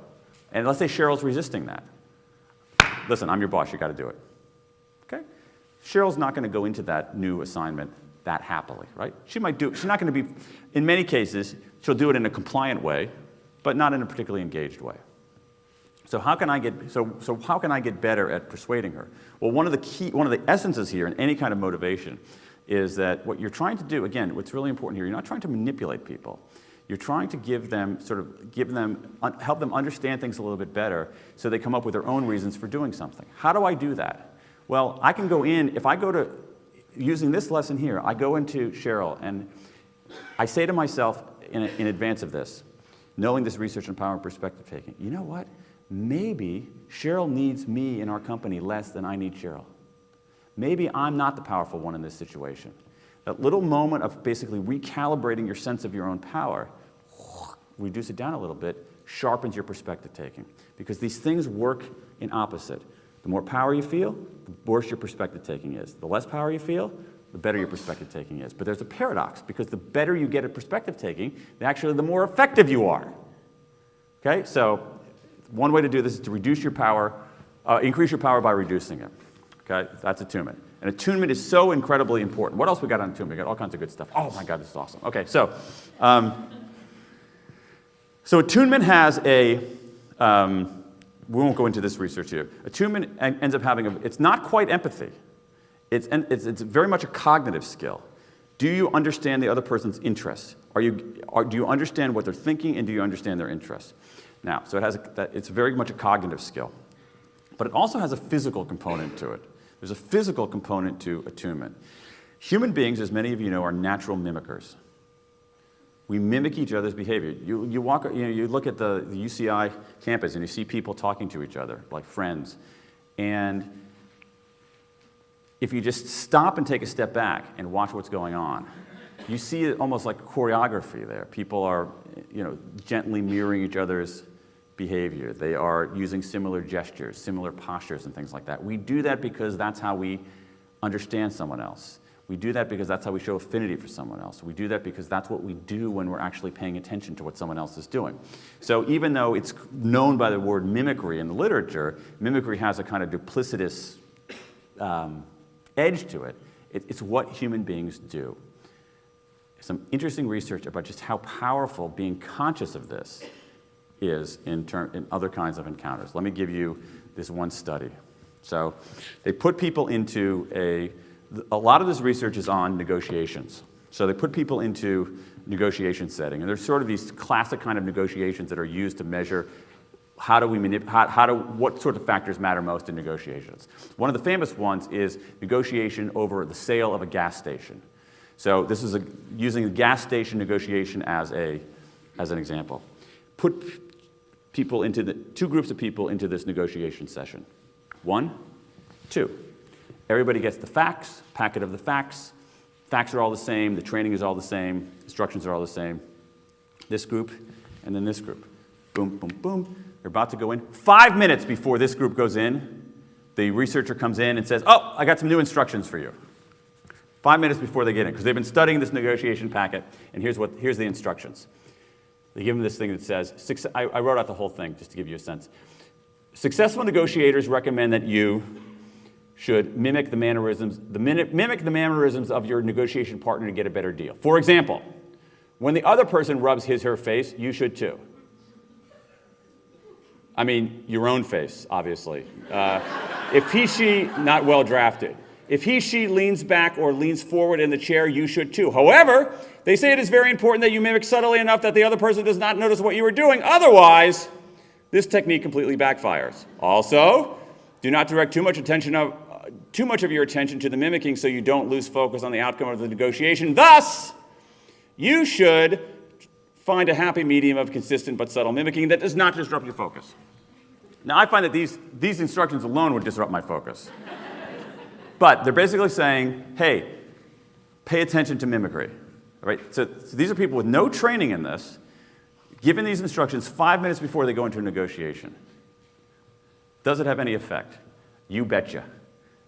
And let's say Cheryl's resisting that. Listen, I'm your boss, you got to do it. Okay? Cheryl's not going to go into that new assignment that happily, right? She might do it. She's not going to be, in many cases, she'll do it in a compliant way, but not in a particularly engaged way. So how can I get better at persuading her? Well, one of the essences here in any kind of motivation is that what you're trying to do, again, what's really important here, you're not trying to manipulate people. You're trying to help them understand things a little bit better so they come up with their own reasons for doing something. How do I do that? Well, I can go in, if I go to, using this lesson here, I go into Cheryl and I say to myself in advance of this, knowing this research and power and perspective taking, you know what? Maybe Cheryl needs me in our company less than I need Cheryl. Maybe I'm not the powerful one in this situation. That little moment of basically recalibrating your sense of your own power, reduce it down a little bit, sharpens your perspective taking. Because these things work in opposite. The more power you feel, the worse your perspective taking is. The less power you feel, the better your perspective taking is. But there's a paradox, because the better you get at perspective taking, actually the more effective you are. Okay, so one way to do this is to reduce your power, increase your power by reducing it. Okay, that's attunement. And attunement is so incredibly important. What else we got on attunement? We got all kinds of good stuff. Oh my God, this is awesome. Okay, so attunement has a, we won't go into this research here. Attunement ends up having it's not quite empathy. It's very much a cognitive skill. Do you understand the other person's interests? Do you understand what they're thinking, and do you understand their interests? Now, so it's very much a cognitive skill. But it also has a physical component to it. There's a physical component to attunement. Human beings, as many of you know, are natural mimickers. We mimic each other's behavior. You look at the UCI campus and you see people talking to each other like friends. And if you just stop and take a step back and watch what's going on, you see it almost like choreography there. People are, gently mirroring each other's behavior. They are using similar gestures, similar postures, and things like that. We do that because that's how we understand someone else. We do that because that's how we show affinity for someone else. We do that because that's what we do when we're actually paying attention to what someone else is doing. So even though it's known by the word mimicry in the literature, mimicry has a kind of duplicitous edge to it. It's what human beings do. Some interesting research about just how powerful being conscious of this is in other kinds of encounters. Let me give you this one study. So they put people into a lot of this research is on negotiations. So they put people into negotiation setting, and there's sort of these classic kind of negotiations that are used to measure what sort of factors matter most in negotiations. One of the famous ones is negotiation over the sale of a gas station. So this is using the gas station negotiation as an example. Put people two groups of people into this negotiation session. 1, 2. Everybody gets the facts, packet of the facts. Facts are all the same, the training is all the same, instructions are all the same. This group, and then this group. Boom, boom, boom. They're about to go in. 5 minutes before this group goes in, the researcher comes in and says, "Oh, I got some new instructions for you." 5 minutes before they get in, because they've been studying this negotiation packet, and here's the instructions. They give them this thing that says, I wrote out the whole thing just to give you a sense. Successful negotiators recommend that you should mimic the mannerisms of your negotiation partner to get a better deal. For example, when the other person rubs her face, you should too. I mean, your own face, obviously. If she, not well drafted. If he, she leans back or leans forward in the chair, you should too. However, they say it is very important that you mimic subtly enough that the other person does not notice what you are doing. Otherwise, this technique completely backfires. Also, do not direct too much of your attention to the mimicking so you don't lose focus on the outcome of the negotiation. Thus, you should find a happy medium of consistent but subtle mimicking that does not disrupt your focus. Now, I find that these instructions alone would disrupt my focus. But they're basically saying, hey, pay attention to mimicry. All right? So these are people with no training in this, given these instructions 5 minutes before they go into a negotiation. Does it have any effect? You betcha.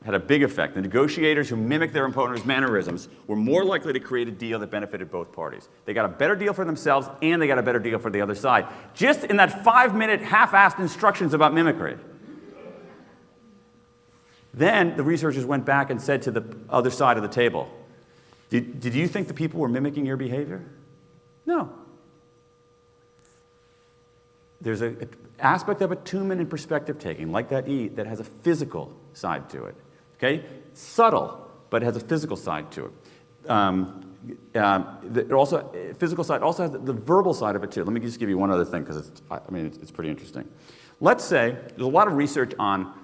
It had a big effect. The negotiators who mimicked their opponent's mannerisms were more likely to create a deal that benefited both parties. They got a better deal for themselves, and they got a better deal for the other side. Just in that 5-minute half-assed instructions about mimicry. Then the researchers went back and said to the other side of the table, did you think the people were mimicking your behavior? No. There's an aspect of attunement and perspective taking, like that E, that has a physical side to it. Okay? Subtle, but it has a physical side to it. Physical side also has the verbal side of it too. Let me just give you one other thing because it's pretty interesting. Let's say there's a lot of research on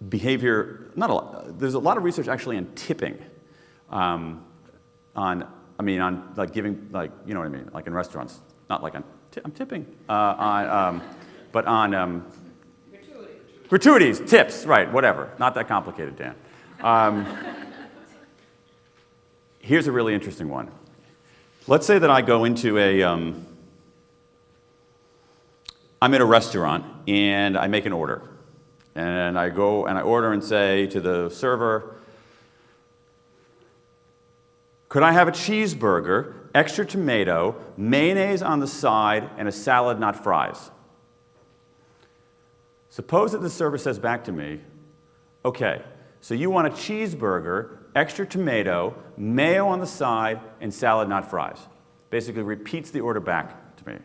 behavior. There's a lot of research actually on tipping. On like giving, like, you know what I mean, like in restaurants, not like I'm tipping, but on gratuities, tips, right? Whatever, not that complicated, Dan. Here's a really interesting one. Let's say that I go into I'm in a restaurant and I make an order. And I go and I order and say to the server, could I have a cheeseburger, extra tomato, mayonnaise on the side, and a salad, not fries? Suppose that the server says back to me, okay, so you want a cheeseburger, extra tomato, mayo on the side, and salad, not fries. Basically repeats the order back to me.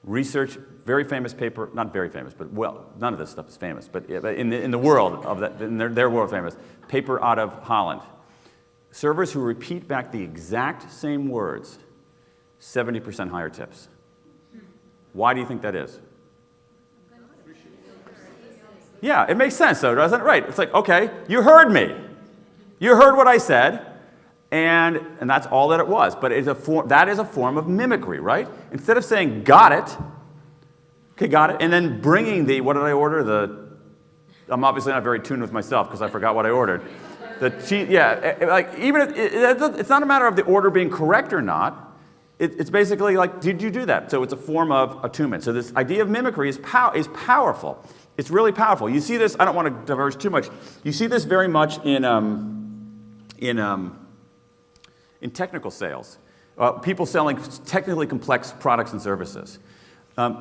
Research, very famous paper, not very famous, but well, none of this stuff is famous, but in the world of that, in their world famous, paper out of Holland. Servers who repeat back the exact same words, 70% higher tips. Why do you think that is? Yeah, it makes sense though, doesn't it? Right, it's like, okay, you heard me. You heard what I said, and that's all that it was. But that is a form of mimicry, right? Instead of saying, got it, okay, got it, and then bringing what did I order? I'm obviously not very tuned with myself because I forgot what I ordered. It's not a matter of the order being correct or not. It's basically like, did you do that? So it's a form of attunement. So this idea of mimicry is powerful. It's really powerful. You see this, I don't want to diverge too much. You see this very much in technical sales. People selling technically complex products and services.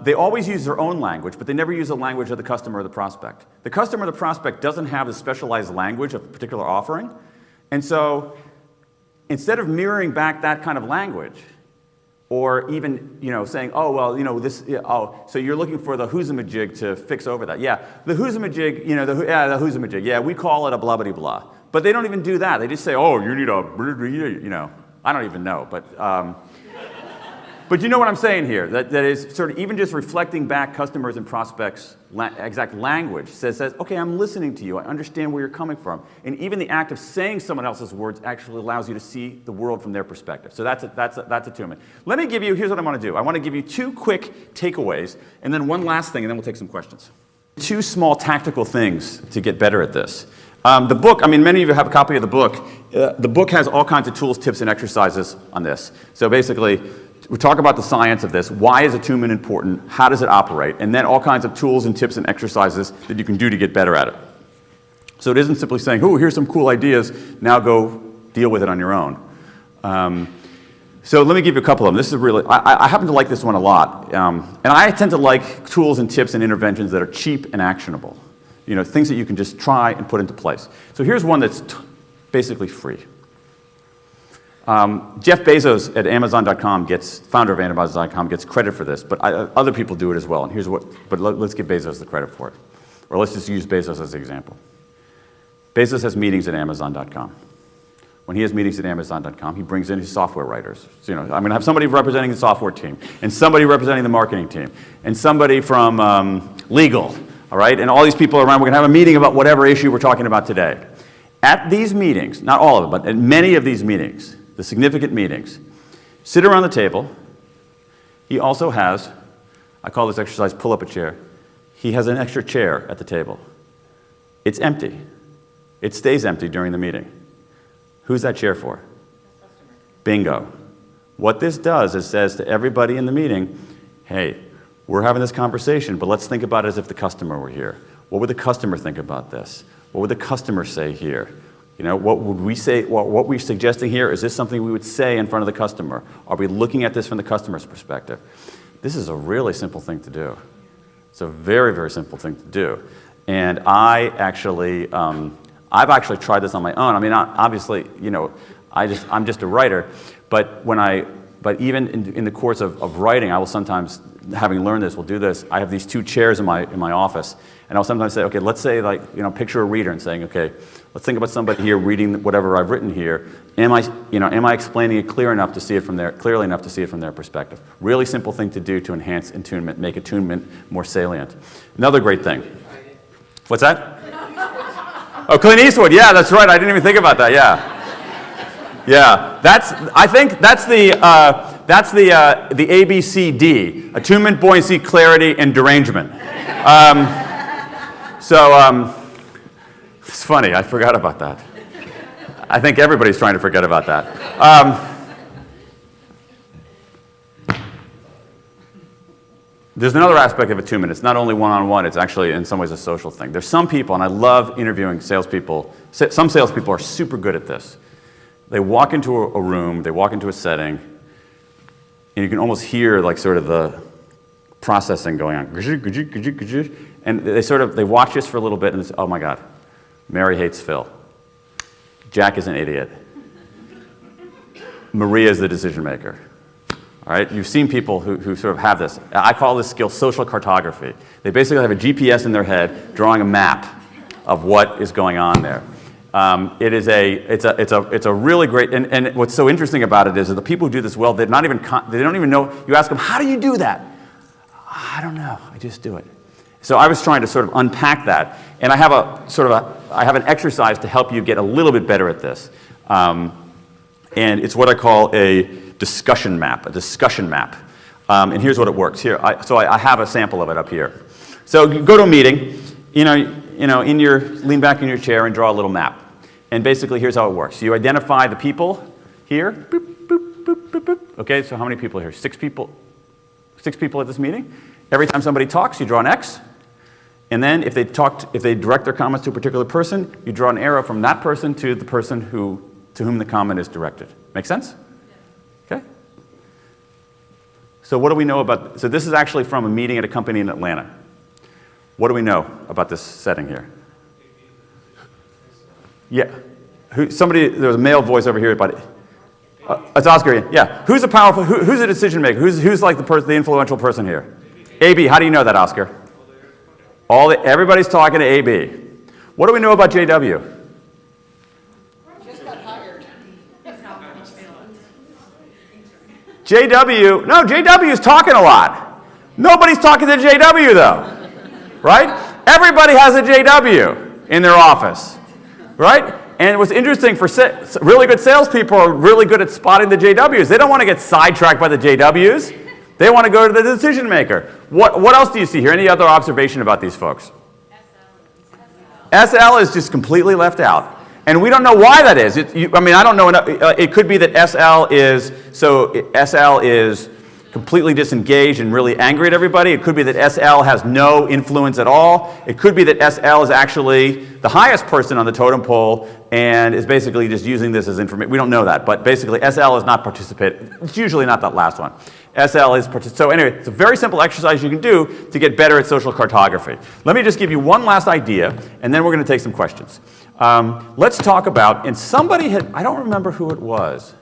They always use their own language, but they never use the language of the customer or the prospect. The customer or the prospect doesn't have the specialized language of a particular offering. And so instead of mirroring back that kind of language, or even, saying, oh, well, so you're looking for the whoozamajig to fix over that. Yeah, the whoozamajig, the whoozamajig. Yeah, we call it a blah-blah-blah. But they don't even do that. They just say, oh, you need a, I don't even know, but you know what I'm saying here. That is sort of even just reflecting back customers and prospects' exact language says, okay, I'm listening to you. I understand where you're coming from. And even the act of saying someone else's words actually allows you to see the world from their perspective. So that's attunement. Let me give you, here's what I want to do. I want to give you 2 quick takeaways, and then one last thing, and then we'll take some questions. 2 small tactical things to get better at this. The book, many of you have a copy of the book. The book has all kinds of tools, tips, and exercises on this. So basically, we talk about the science of this. Why is attunement important? How does it operate? And then all kinds of tools and tips and exercises that you can do to get better at it. So it isn't simply saying, oh, here's some cool ideas. Now go deal with it on your own. So let me give you a couple of them. This is really, I happen to like this one a lot. And I tend to like tools and tips and interventions that are cheap and actionable. Things that you can just try and put into place. So here's one that's basically free. Jeff Bezos at Amazon.com founder of Amazon.com gets credit for this, but other people do it as well. And let's give Bezos the credit for it. Or let's just use Bezos as an example. Bezos has meetings at Amazon.com. When he has meetings at Amazon.com, he brings in his software writers. So, I'm going to have somebody representing the software team, and somebody representing the marketing team, and somebody from legal, all right? And all these people around, we're going to have a meeting about whatever issue we're talking about today. At these meetings, not all of them, but at many of these meetings, the significant meetings, sit around the table. He also has, I call this exercise pull up a chair. He has an extra chair at the table. It's empty. It stays empty during the meeting. Who's that chair for? Bingo. What this does is says to everybody in the meeting, hey, we're having this conversation, but let's think about it as if the customer were here. What would the customer think about this? What would the customer say here? What would we say, what we're suggesting here, is this something we would say in front of the customer? Are we looking at this from the customer's perspective? This is a really simple thing to do. It's a very, very simple thing to do. And I've actually tried this on my own. I mean, obviously, I'm just a writer, but even in the course of writing, I will sometimes, having learned this, will do this. I have these two chairs in my office, and I'll sometimes say, okay, let's say picture a reader and saying, okay, let's think about somebody here reading whatever I've written here. Am I explaining it clearly enough to see it from their perspective? Really simple thing to do to enhance attunement, make attunement more salient. Another great thing. What's that? Oh, Clint Eastwood. Yeah, that's right. I didn't even think about that. Yeah. I think that's the ABCD: attunement, buoyancy, clarity, and derangement. It's funny. I forgot about that. I think everybody's trying to forget about that. There's another aspect of attunement. It's not only one-on-one, it's actually in some ways a social thing. There's some people, and I love interviewing salespeople. Some salespeople are super good at this. They walk into a room, they walk into a setting, and you can almost hear sort of the processing going on. And they watch this for a little bit and they say, oh my God, Mary hates Phil. Jack is an idiot. Maria is the decision maker. All right, you've seen people who sort of have this. I call this skill social cartography. They basically have a GPS in their head drawing a map of what is going on there. It's a really great, and what's so interesting about it is that the people who do this well, they don't even know. You ask them, how do you do that? I don't know. I just do it. So I was trying to sort of unpack that, and I have an exercise to help you get a little bit better at this, and it's what I call a discussion map. And here's what it works. Here, I have a sample of it up here. So you go to a meeting, lean back in your chair and draw a little map. And basically, here's how it works. You identify the people here. Boop, boop, boop, boop, boop. Okay, so how many people here? 6 people. 6 people at this meeting. Every time somebody talks, you draw an X. And then if they direct their comments to a particular person, you draw an arrow from that person to the person to whom the comment is directed. Make sense? Okay. So what do we know about? So this is actually from a meeting at a company in Atlanta. What do we know about this setting here? Yeah. There was a male voice over here about it. It's Oscar. Yeah. Who's a decision maker? Who's like the influential person here? AB. How do you know that, Oscar? Everybody's talking to AB. What do we know about JW? Just got hired. JW is talking a lot. Nobody's talking to JW though, right? Everybody has a JW in their office, right? And what's interesting for really good salespeople are really good at spotting the JWs. They don't want to get sidetracked by the JWs. They want to go to the decision maker. What else do you see here? Any other observation about these folks? SL is just completely left out. And we don't know why that is. I don't know. It could be that SL is completely disengaged and really angry at everybody. It could be that SL has no influence at all. It could be that SL is actually the highest person on the totem pole and is basically just using this as information. We don't know that, but basically SL is not participating. It's usually not that last one. SL is participating. So anyway, it's a very simple exercise you can do to get better at social cartography. Let me just give you one last idea, and then we're going to take some questions. Let's talk about, and somebody I don't remember who it was.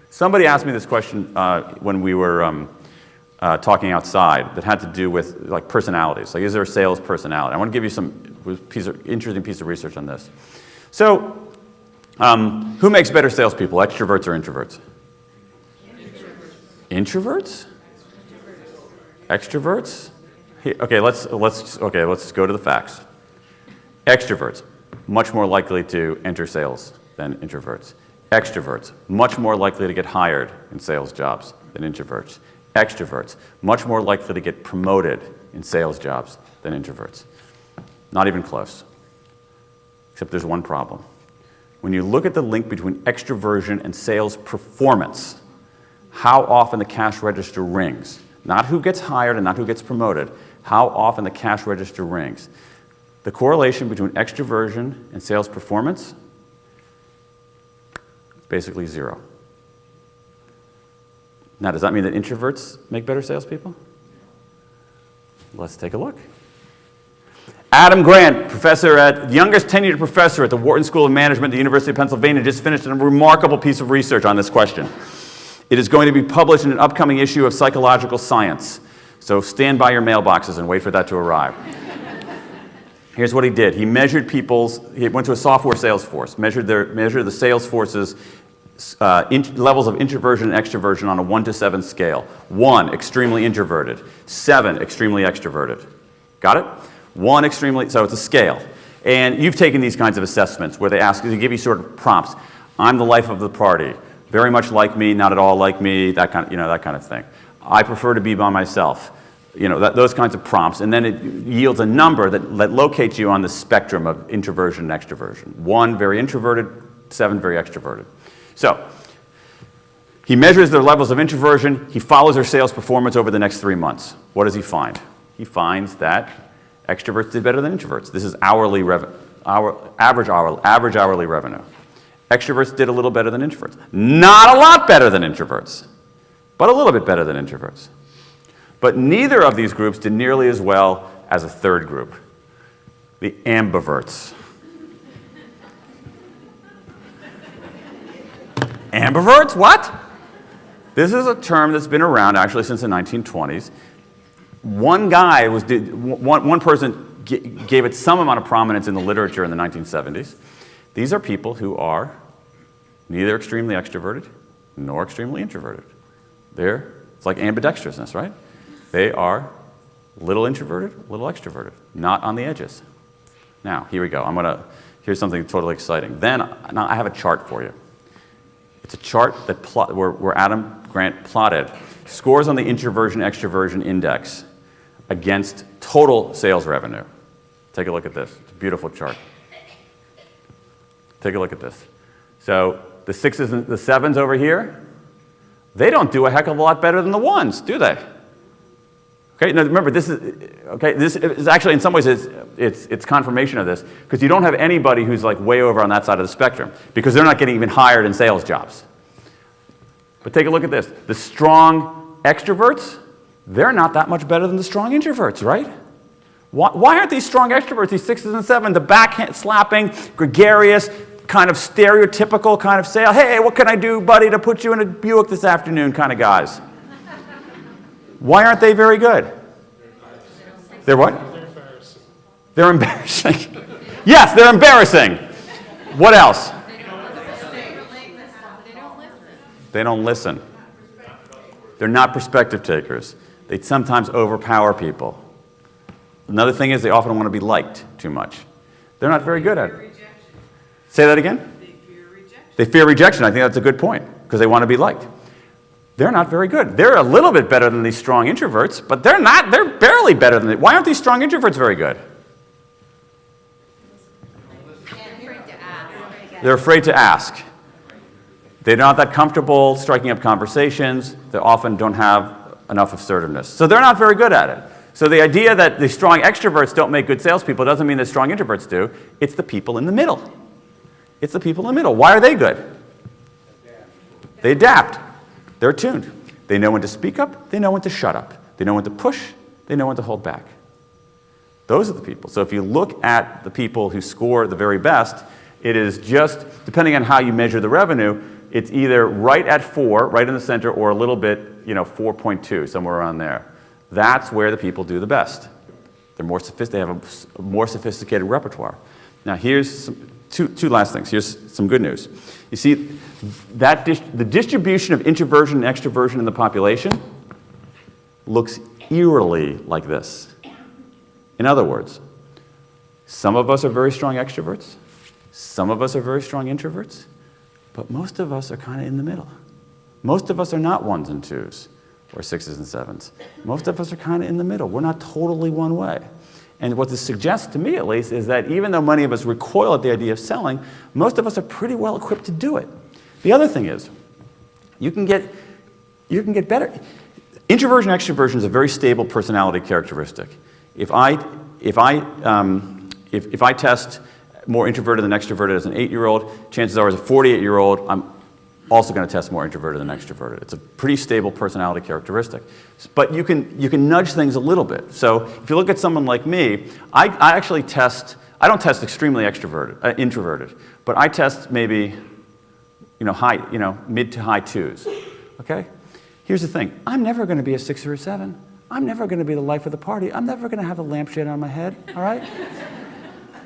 Somebody asked me this question when we were talking outside that had to do with like personalities. Like, is there a sales personality? I want to give you some interesting piece of research on this. So, who makes better salespeople, extroverts or introverts? Introverts? Extroverts? Okay, let's go to the facts. Extroverts, much more likely to enter sales than introverts. Extroverts, much more likely to get hired in sales jobs than introverts. Extroverts, much more likely to get promoted in sales jobs than introverts. Not even close. Except there's one problem. When you look at the link between extroversion and sales performance, how often the cash register rings, not who gets hired and not who gets promoted, how often the cash register rings. The correlation between extroversion and sales performance is basically zero. Now, does that mean that introverts make better salespeople? Let's take a look. Adam Grant, youngest tenured professor at the Wharton School of Management at the University of Pennsylvania, just finished a remarkable piece of research on this question. It is going to be published in an upcoming issue of Psychological Science. So stand by your mailboxes and wait for that to arrive. Here's what he did. He measured he went to a software sales force, measured the sales force's levels of introversion and extroversion on a 1 to 7 scale. 1, extremely introverted. 7, extremely extroverted. Got it? 1, extremely, so it's a scale. And you've taken these kinds of assessments where they give you sort of prompts. I'm the life of the party. Very much like me, not at all like me, that kind of thing. I prefer to be by myself. Those kinds of prompts. And then it yields a number that locates you on the spectrum of introversion and extroversion. 1, very introverted. 7, very extroverted. So, he measures their levels of introversion. He follows their sales performance over the next 3 months. What does he find? He finds that extroverts did better than introverts. This is average hourly revenue. Extroverts did a little better than introverts. Not a lot better than introverts, but a little bit better than introverts. But neither of these groups did nearly as well as a third group, the ambiverts. Ambiverts? What? This is a term that's been around actually since the 1920s. One person gave it some amount of prominence in the literature in the 1970s. These are people who are neither extremely extroverted nor extremely introverted. It's like ambidextrousness, right? They are little introverted, little extroverted, not on the edges. Now, here we go. Here's something totally exciting. Now I have a chart for you. It's a chart where Adam Grant plotted scores on the introversion-extroversion index against total sales revenue. Take a look at this. It's a beautiful chart. Take a look at this. So the 6s and the 7s over here, they don't do a heck of a lot better than the 1s, do they? Okay, now remember, this is actually, in some ways, it's confirmation of this, because you don't have anybody who's like way over on that side of the spectrum, because they're not getting even hired in sales jobs. But take a look at this. The strong extroverts, they're not that much better than the strong introverts, right? Why aren't these strong extroverts, these 6s and 7s, the back-slapping, gregarious, kind of stereotypical kind of sale, hey, what can I do, buddy, to put you in a Buick this afternoon kind of guys? Why aren't they very good? They're what? They're embarrassing. Yes, they're embarrassing. What else? They don't listen. They're not perspective takers. They sometimes overpower people. Another thing is they often want to be liked too much. They're not very good at it. Say that again? They fear rejection. I think that's a good point, because they want to be liked. They're not very good. They're a little bit better than these strong introverts, but they're barely better than Why aren't these strong introverts very good? They're afraid to ask. They're not that comfortable striking up conversations. They often don't have enough assertiveness. So they're not very good at it. So the idea that the strong extroverts don't make good salespeople doesn't mean that strong introverts do. It's the people in the middle. It's the people in the middle. Why are they good? They adapt. They're attuned. They know when to speak up. They know when to shut up. They know when to push. They know when to hold back. Those are the people. So if you look at the people who score the very best, it is just, depending on how you measure the revenue, it's either right at 4, right in the center, or a little bit, 4.2, somewhere around there. That's where the people do the best. They have a more sophisticated repertoire. Now here's two last things. Here's some good news. You see, the distribution of introversion and extroversion in the population looks eerily like this. In other words, some of us are very strong extroverts, some of us are very strong introverts, but most of us are kind of in the middle. Most of us are not 1s and 2s or 6s and 7s. Most of us are kind of in the middle. We're not totally one way. And what this suggests, to me at least, is that even though many of us recoil at the idea of selling, most of us are pretty well equipped to do it. The other thing is, you can get better. Introversion and extroversion is a very stable personality characteristic. If I test more introverted than extroverted as an 8-year-old, chances are as a 48-year-old, I'm also going to test more introverted than extroverted. It's a pretty stable personality characteristic. But you can nudge things a little bit. So if you look at someone like me, I actually test, I don't test extremely introverted, but I test maybe mid to high 2s. Okay? Here's the thing. I'm never going to be a 6 or a 7. I'm never going to be the life of the party. I'm never going to have the lampshade on my head, all right?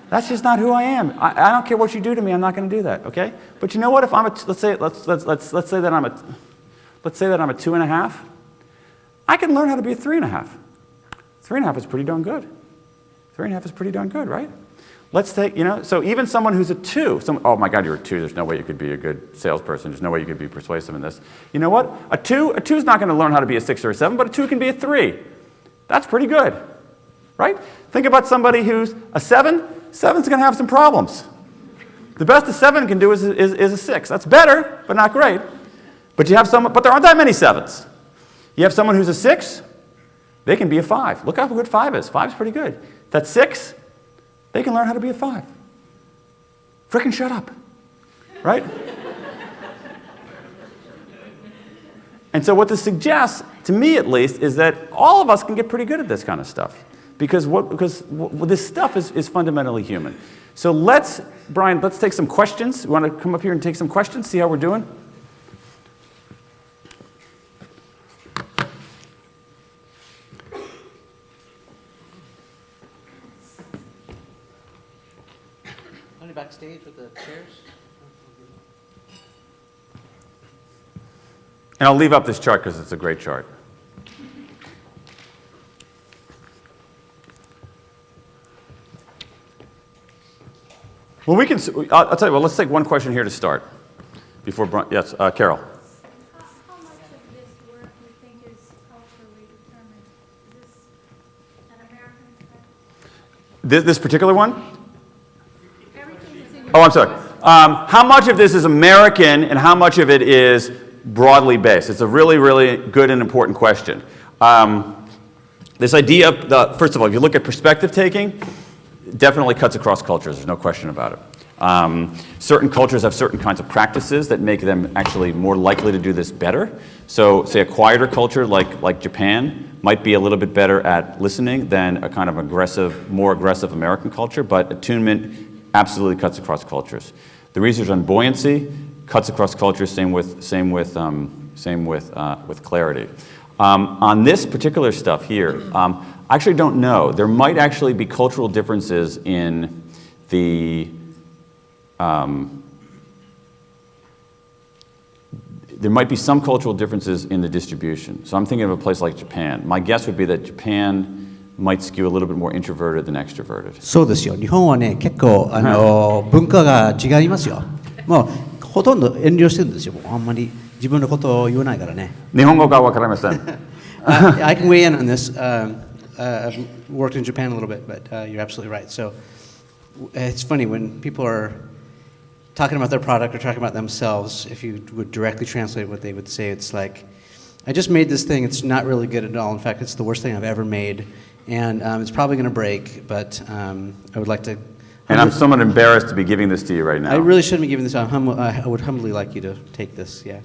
That's just not who I am. I don't care what you do to me. I'm not going to do that. Okay? But you know what? If I'm let's say that I'm a 2.5, I can learn how to be a 3.5. 3.5 is pretty darn good. 3.5 is pretty darn good, right? Let's take so even someone who's a 2. Oh my God, you're a 2. There's no way you could be a good salesperson. There's no way you could be persuasive in this. You know what? A 2 is not going to learn how to be a 6 or a 7, but a 2 can be a 3. That's pretty good, right? Think about somebody who's a 7. 7's going to have some problems. The best a 7 can do is a 6. That's better, but not great. But there aren't that many 7s. You have someone who's a 6, they can be a 5. Look how good 5 is. 5's pretty good. That's 6, they can learn how to be a 5. Frickin' shut up, right? And so what this suggests, to me at least, is that all of us can get pretty good at this kind of stuff. Because this stuff is fundamentally human. So Brian, let's take some questions. You want to come up here and take some questions, see how we're doing? Only backstage with the chairs. And I'll leave up this chart because it's a great chart. Well, I'll tell you what, let's take one question here to start. Before Brian, yes, Carol. How much of this work do you think is culturally determined? Is this an American effect? This particular one? Everything is in your Oh, I'm sorry. How much of this is American and how much of it is broadly based? It's a really, really good and important question. This idea of, first of all, if you look at perspective taking, it definitely cuts across cultures. There's no question about it. Certain cultures have certain kinds of practices that make them actually more likely to do this better. So, say a quieter culture like Japan might be a little bit better at listening than a kind of more aggressive American culture, but attunement absolutely cuts across cultures. The research on buoyancy cuts across cultures. Same with clarity. On this particular stuff here, I actually don't know. There might actually be cultural differences in the there might be some cultural differences in the distribution. So I'm thinking of a place like Japan. My guess would be that Japan might skew a little bit more introverted than extroverted. そうですよ。日本はね、結構文化が違いますよ。もうほとんど遠慮してるんですよ。あんまり自分のことを言わないからね。日本語がわかりません。I can weigh in on this. I've worked in Japan a little bit, but you're absolutely right. So it's funny when people are talking about their product or talking about themselves, if you would directly translate what they would say, it's like, I just made this thing, it's not really good at all. In fact, it's the worst thing I've ever made. And it's probably going to break, but I would like to... And I'm somewhat embarrassed to be giving this to you right now. I really shouldn't be giving this. I would humbly like you to take this, yeah.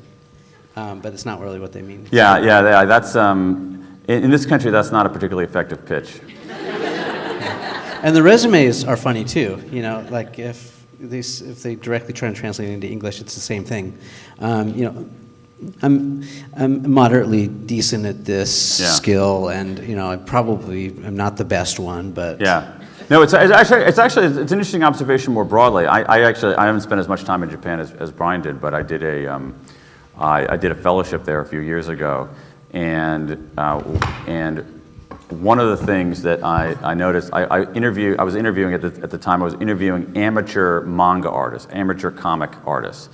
But it's not really what they mean. Yeah. That's in this country, that's not a particularly effective pitch. And the resumes are funny too. You know, like if they directly try and translate it into English, it's the same thing. You know, I'm moderately decent at this Yeah. skill, and I probably am not the best one, but Yeah. No, it's actually an interesting observation more broadly. I haven't spent as much time in Japan as Brian did, but I did a fellowship there a few years ago, and one of the things that I noticed, I was interviewing at the time. I was interviewing amateur manga artists, amateur comic artists,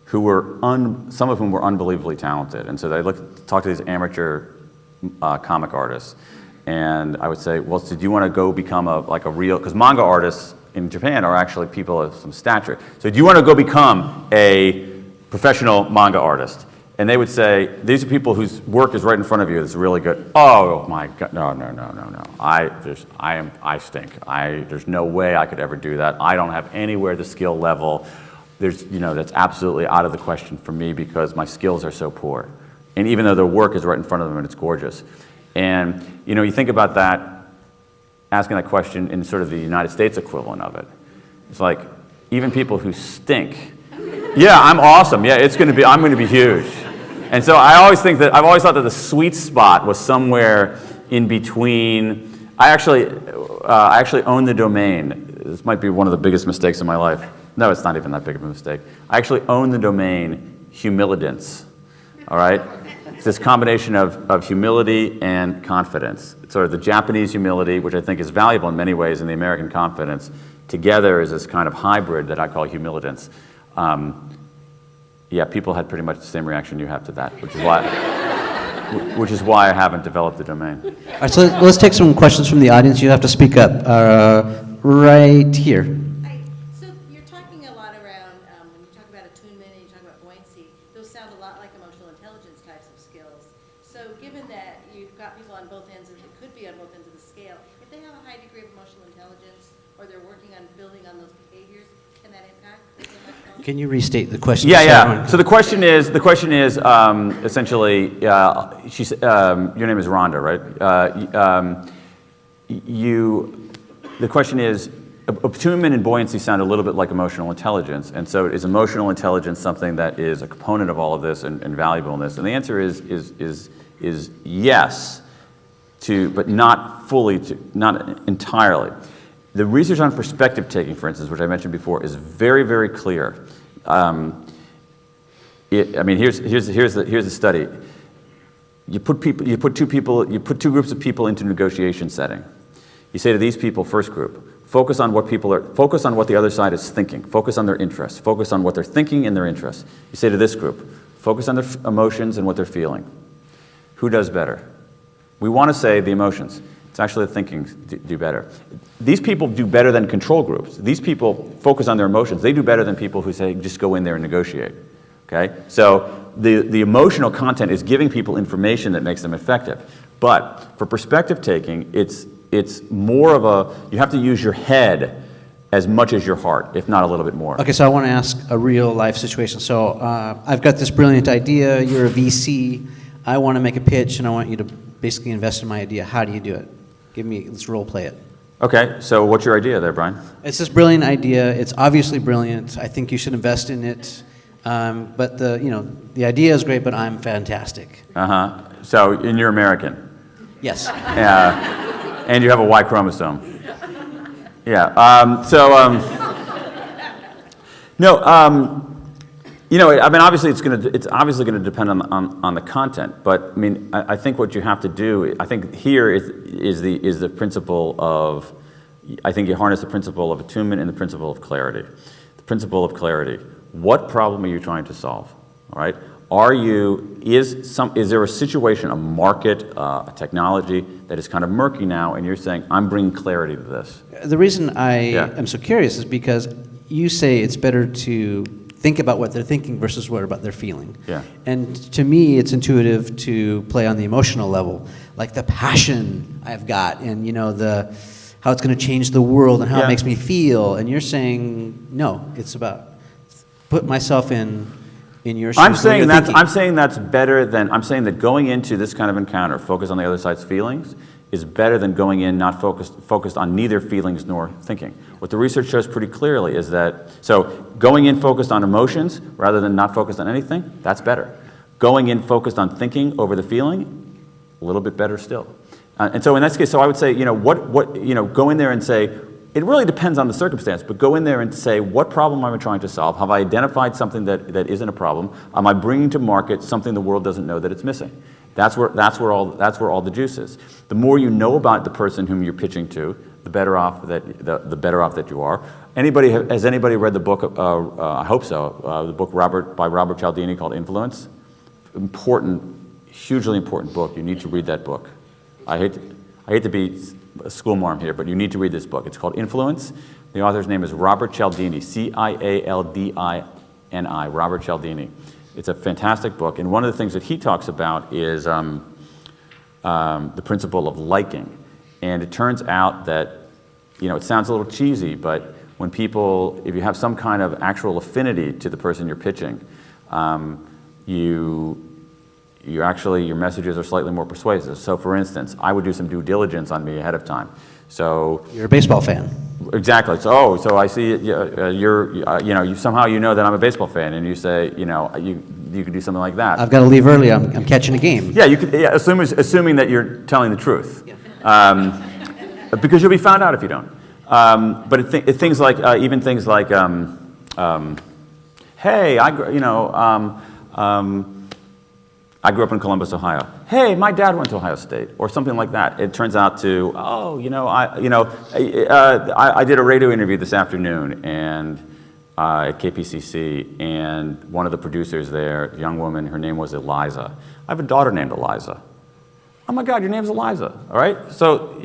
who were some of whom were unbelievably talented, and so they talked to these amateur comic artists. And I would say, well, so do you want to go become a real, because manga artists in Japan are actually people of some stature. So do you want to go become a professional manga artist? And they would say, these are people whose work is right in front of you that's really good. Oh my God, no. I stink. There's no way I could ever do that. I don't have anywhere the skill level. That's absolutely out of the question for me because my skills are so poor. And even though their work is right in front of them and it's gorgeous. And you think about that, asking that question in sort of the United States equivalent of it. It's like, even people who stink, yeah, I'm awesome. Yeah, I'm going to be huge. And so I've always thought that the sweet spot was somewhere in between. I actually own the domain. This might be one of the biggest mistakes in my life. No, it's not even that big of a mistake. I actually own the domain humilidence. All right? It's this combination of humility and confidence. It's sort of the Japanese humility, which I think is valuable in many ways, and the American confidence. Together is this kind of hybrid that I call humilidence. Yeah, people had pretty much the same reaction you have to that, which is why I haven't developed the domain. All right, so let's take some questions from the audience. You have to speak up. Right here. So you're talking a lot around, when you talk about attunement and you talk about buoyancy, those sound a lot like emotional intelligence types of skills. So given that you've got people on both ends, it could be on both ends of the scale, if they have a high degree of emotional intelligence or they're working on building on those behaviors, can that impact? Can you restate the question? Yeah. So the question is essentially, your name is Rhonda, right? The question is, attunement and buoyancy sound a little bit like emotional intelligence, and so is emotional intelligence something that is a component of all of this and valuable in this? And the answer is yes, but not fully, not entirely. The research on perspective taking, for instance, which I mentioned before, is very, very clear. Here's the study. You put two groups of people into a negotiation setting. You say to these people, first group, focus on what the other side is thinking. Focus on their interests. Focus on what they're thinking and their interests. You say to this group, focus on their emotions and what they're feeling. Who does better? We want to say the emotions. It's actually the thinking do better. These people do better than control groups. These people focus on their emotions. They do better than people who say, just go in there and negotiate. Okay? So the emotional content is giving people information that makes them effective. But for perspective taking, it's more of you have to use your head as much as your heart, if not a little bit more. Okay, so I want to ask a real life situation. So I've got this brilliant idea. You're a VC. I want to make a pitch, and I want you to basically invest in my idea. How do you do it? Let's role play it. Okay, so what's your idea there, Brian? It's this brilliant idea. It's obviously brilliant. I think you should invest in it. But the idea is great, but I'm fantastic. And you're American. Yes. And you have a Y chromosome. Yeah. Obviously it's obviously gonna depend on the content. But I think what you have to do, I think here is the principle of, I think you harness the principle of attunement and the principle of clarity. The principle of clarity. What problem are you trying to solve? All right. Is there a situation, a market, a technology that is kind of murky now, and you're saying, I'm bringing clarity to this? The reason I am so curious is because you say it's better to think about what they're thinking versus what about they're feeling. Yeah. And to me, it's intuitive to play on the emotional level, like the passion I've got, and how it's going to change the world and how it makes me feel. And you're saying, no, it's about put myself in your shoes. I'm saying that's better than, I'm saying that going into this kind of encounter, focus on the other side's feelings, is better than going in not focused on neither feelings nor thinking. What the research shows pretty clearly is that, so going in focused on emotions rather than not focused on anything, that's better. Going in focused on thinking over the feeling, a little bit better still. And so in this case, so I would say, go in there and say, it really depends on the circumstance, but go in there and say, what problem am I trying to solve? Have I identified something that isn't a problem? Am I bringing to market something the world doesn't know that it's missing? That's where all the juice is. The more you know about the person whom you're pitching to, the better off that you are. Has anybody read the book? I hope so. The book by Robert Cialdini called Influence. Important, hugely important book. You need to read that book. I hate to be a school marm here, but you need to read this book. It's called Influence. The author's name is Robert Cialdini, Cialdini, Robert Cialdini. It's a fantastic book, and one of the things that he talks about is the principle of liking. And it turns out that, it sounds a little cheesy, but when if you have some kind of actual affinity to the person you're pitching, your messages are slightly more persuasive. So, for instance, I would do some due diligence on me ahead of time. So You're a baseball fan. exactly. So I see you somehow that I'm a baseball fan, and you say, you could do something like that. I've got to leave early. I'm catching a game. Yeah, you could. Yeah, assuming that you're telling the truth, because you'll be found out if you don't. But things like hey, I grew up in Columbus, Ohio. Hey, my dad went to Ohio State, or something like that. It turns out to, I did a radio interview this afternoon and at KPCC, and one of the producers there, a young woman, her name was Eliza. I have a daughter named Eliza. Oh my God, your name's Eliza, all right? So,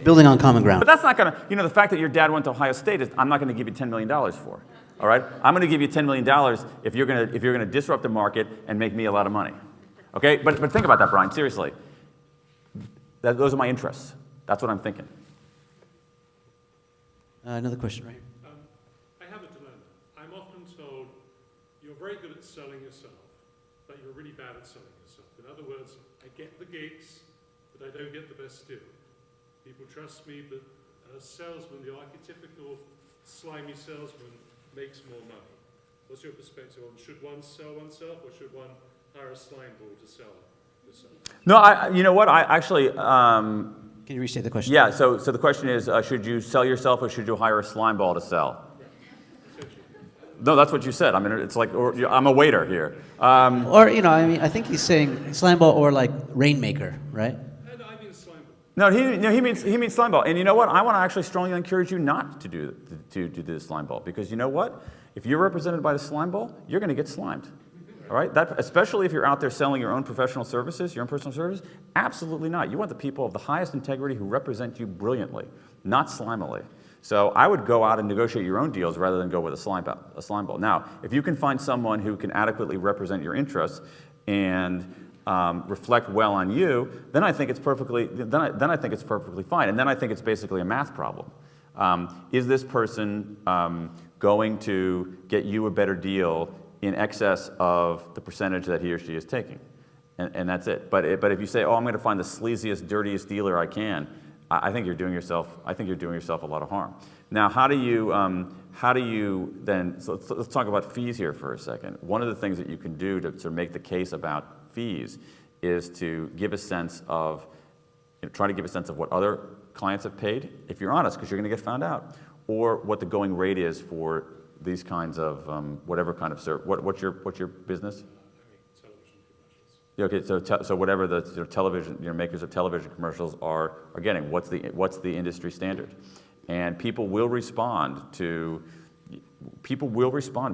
Building on common ground. but that's not gonna, the fact that your dad went to Ohio State, I'm not gonna give you $10 million for, all right? I'm gonna give you $10 million if you're gonna disrupt the market and make me a lot of money. Okay, but think about that, Brian, seriously. Those are my interests. That's what I'm thinking. Another question, right? I have a dilemma. I'm often told you're very good at selling yourself, but you're really bad at selling yourself. In other words, I get the gigs, but I don't get the best deal. People trust me, but as a salesman, the archetypical slimy salesman makes more money. What's your perspective on should one sell oneself, or should one hire a slime ball to sell yourself? No, you know what? I actually, Can you restate the question? yeah. So the question is, should you sell yourself, or should you hire a slime ball to sell? No, that's what you said. I mean, it's like I'm a waiter here. Or, I think he's saying slime ball or like rainmaker, right? I mean slime ball. No, he means slime ball. And you know what? I want to actually strongly encourage you not to do the slime ball, because you know what? If you're represented by the slime ball, you're going to get slimed. All right? Especially if you're out there selling your own professional services, your own personal service, absolutely not. You want the people of the highest integrity who represent you brilliantly, not slimily. So I would go out and negotiate your own deals rather than go with a slime ball. Now, if you can find someone who can adequately represent your interests and reflect well on you, then I think it's perfectly fine. And then I think it's basically a math problem. Is this person going to get you a better deal in excess of the percentage that he or she is taking? And that's it. But if you say, I'm going to find the sleaziest, dirtiest dealer I can, I think you're doing yourself a lot of harm. Now, how do you then? So let's talk about fees here for a second. One of the things that you can do to sort of make the case about fees is to give a sense of, try to give a sense of what other clients have paid, if you're honest, because you're going to get found out, or what the going rate is for these kinds of whatever kind of service. What's your business? Television commercials. Yeah, okay, so whatever the television makers of television commercials are getting, what's the industry standard? And people will respond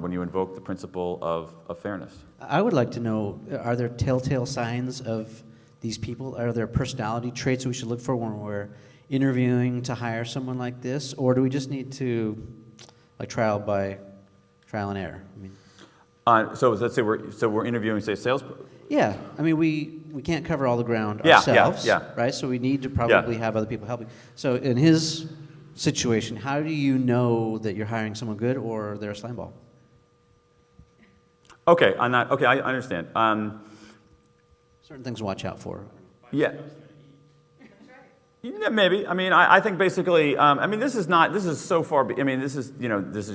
when you invoke the principle of fairness. I would like to know, are there telltale signs of these people? Are there personality traits we should look for when we're interviewing to hire someone like this? Or do we just need to, like, trial and error? I mean, So let's say we're interviewing, say, sales. yeah, I mean, we can't cover all the ground Yeah, ourselves, yeah. right? So we need to probably have other people helping. So in his situation, how do you know that you're hiring someone good or they're a slime ball? Okay, on that. Okay, I understand. Certain things to watch out for. Yeah. Yeah, maybe. I mean, I think basically. I mean, this is so far. I mean, this is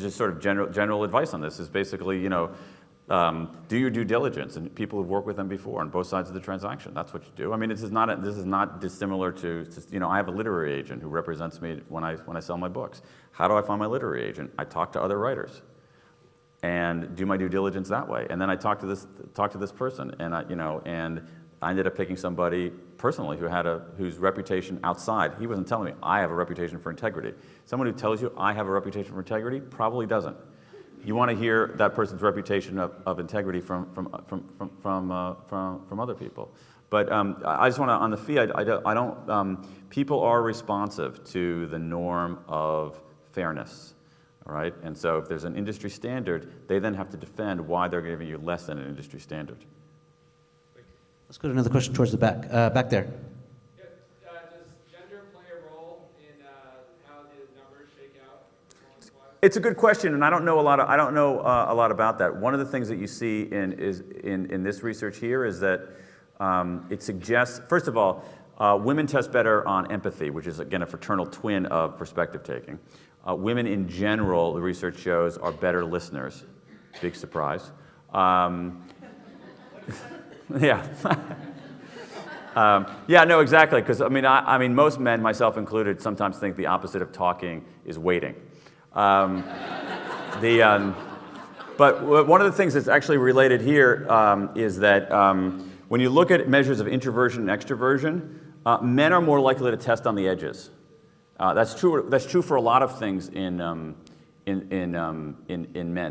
just sort of general advice on this. Is basically, Do your due diligence, and people who've worked with them before on both sides of the transaction. That's what you do. I mean, this is not dissimilar to I have a literary agent who represents me when I sell my books. How do I find my literary agent? I talk to other writers, and do my due diligence that way. And then I talk to this person, and I ended up picking somebody personally whose reputation outside. He wasn't telling me I have a reputation for integrity. Someone who tells you I have a reputation for integrity probably doesn't. You want to hear that person's reputation of integrity from other people. But I just want to, on the fee, I don't. People are responsive to the norm of fairness, all right? And so if there's an industry standard, they then have to defend why they're giving you less than an industry standard. Let's go to another question towards the back. Back there. Yeah, does gender play a role in how the numbers shake out performance-wise? It's a good question, and I don't know a lot about that. One of the things that you see in this research here is that it suggests, first of all, women test better on empathy, which is again a fraternal twin of perspective taking. Women in general, the research shows, are better listeners. Big surprise. Yeah. Yeah, no, exactly. Because I mean, most men, myself included, sometimes think the opposite of talking is waiting. But one of the things that's actually related here is that when you look at measures of introversion and extroversion, men are more likely to test on the edges. That's true. That's true for a lot of things in men.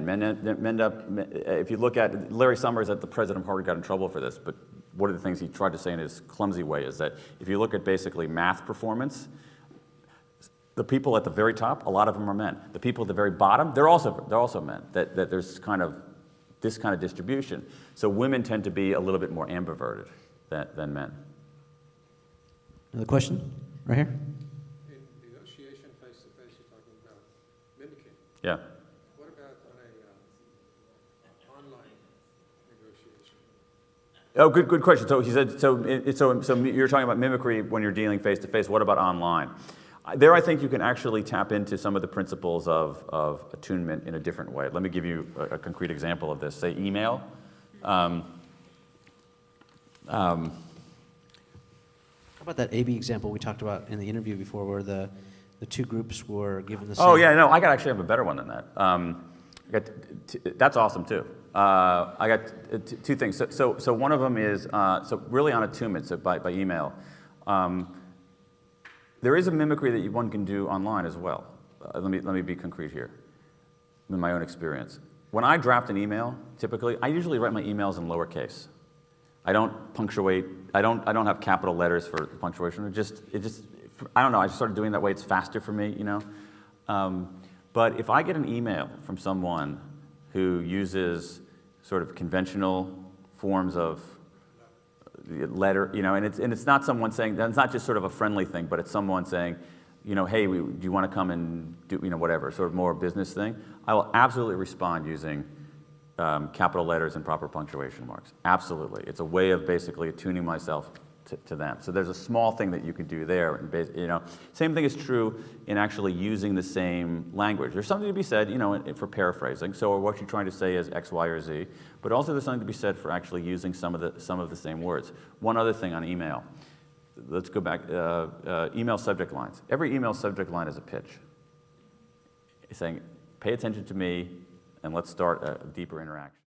Men end up. If you look at Larry Summers at the president of Harvard got in trouble for this, but one of the things he tried to say in his clumsy way is that if you look at basically math performance, the people at the very top, a lot of them are men. The people at the very bottom, they're also men. That there's kind of this kind of distribution. So women tend to be a little bit more ambiverted than men. Another question? Right here? In negotiation face-to-face, you're talking about mimicking. Yeah. What about on a online negotiation? Oh, good question. So he said, so you're talking about mimicry when you're dealing face-to-face. What about online? There, I think you can actually tap into some of the principles of attunement in a different way. Let me give you a concrete example of this. Say email. How about that AB example we talked about in the interview before, where the two groups were given the same? Oh, yeah, no, I actually have a better one than that. That's awesome, too. I got two things. So one of them is, so really on attunement, so by email. There is a mimicry that one can do online as well. Let me be concrete here, in my own experience. When I draft an email, typically, I usually write my emails in lowercase. I don't punctuate. I don't have capital letters for punctuation. It just I don't know. I just started doing that way. It's faster for me, you know. But if I get an email from someone who uses sort of conventional forms of letter, you know, and it's not someone saying, it's not just sort of a friendly thing, but it's someone saying, you know, hey, do you want to come and do, you know, whatever, sort of more business thing, I will absolutely respond using capital letters and proper punctuation marks. Absolutely. It's a way of basically attuning myself to them. So there's a small thing that you can do there. And you know, same thing is true in actually using the same language. There's something to be said, you know, for paraphrasing. So what you're trying to say is X, Y, or Z. But also there's something to be said for actually using some of the same words. One other thing on email. Let's go back. Email subject lines. Every email subject line is a pitch. It's saying, pay attention to me, and let's start a deeper interaction.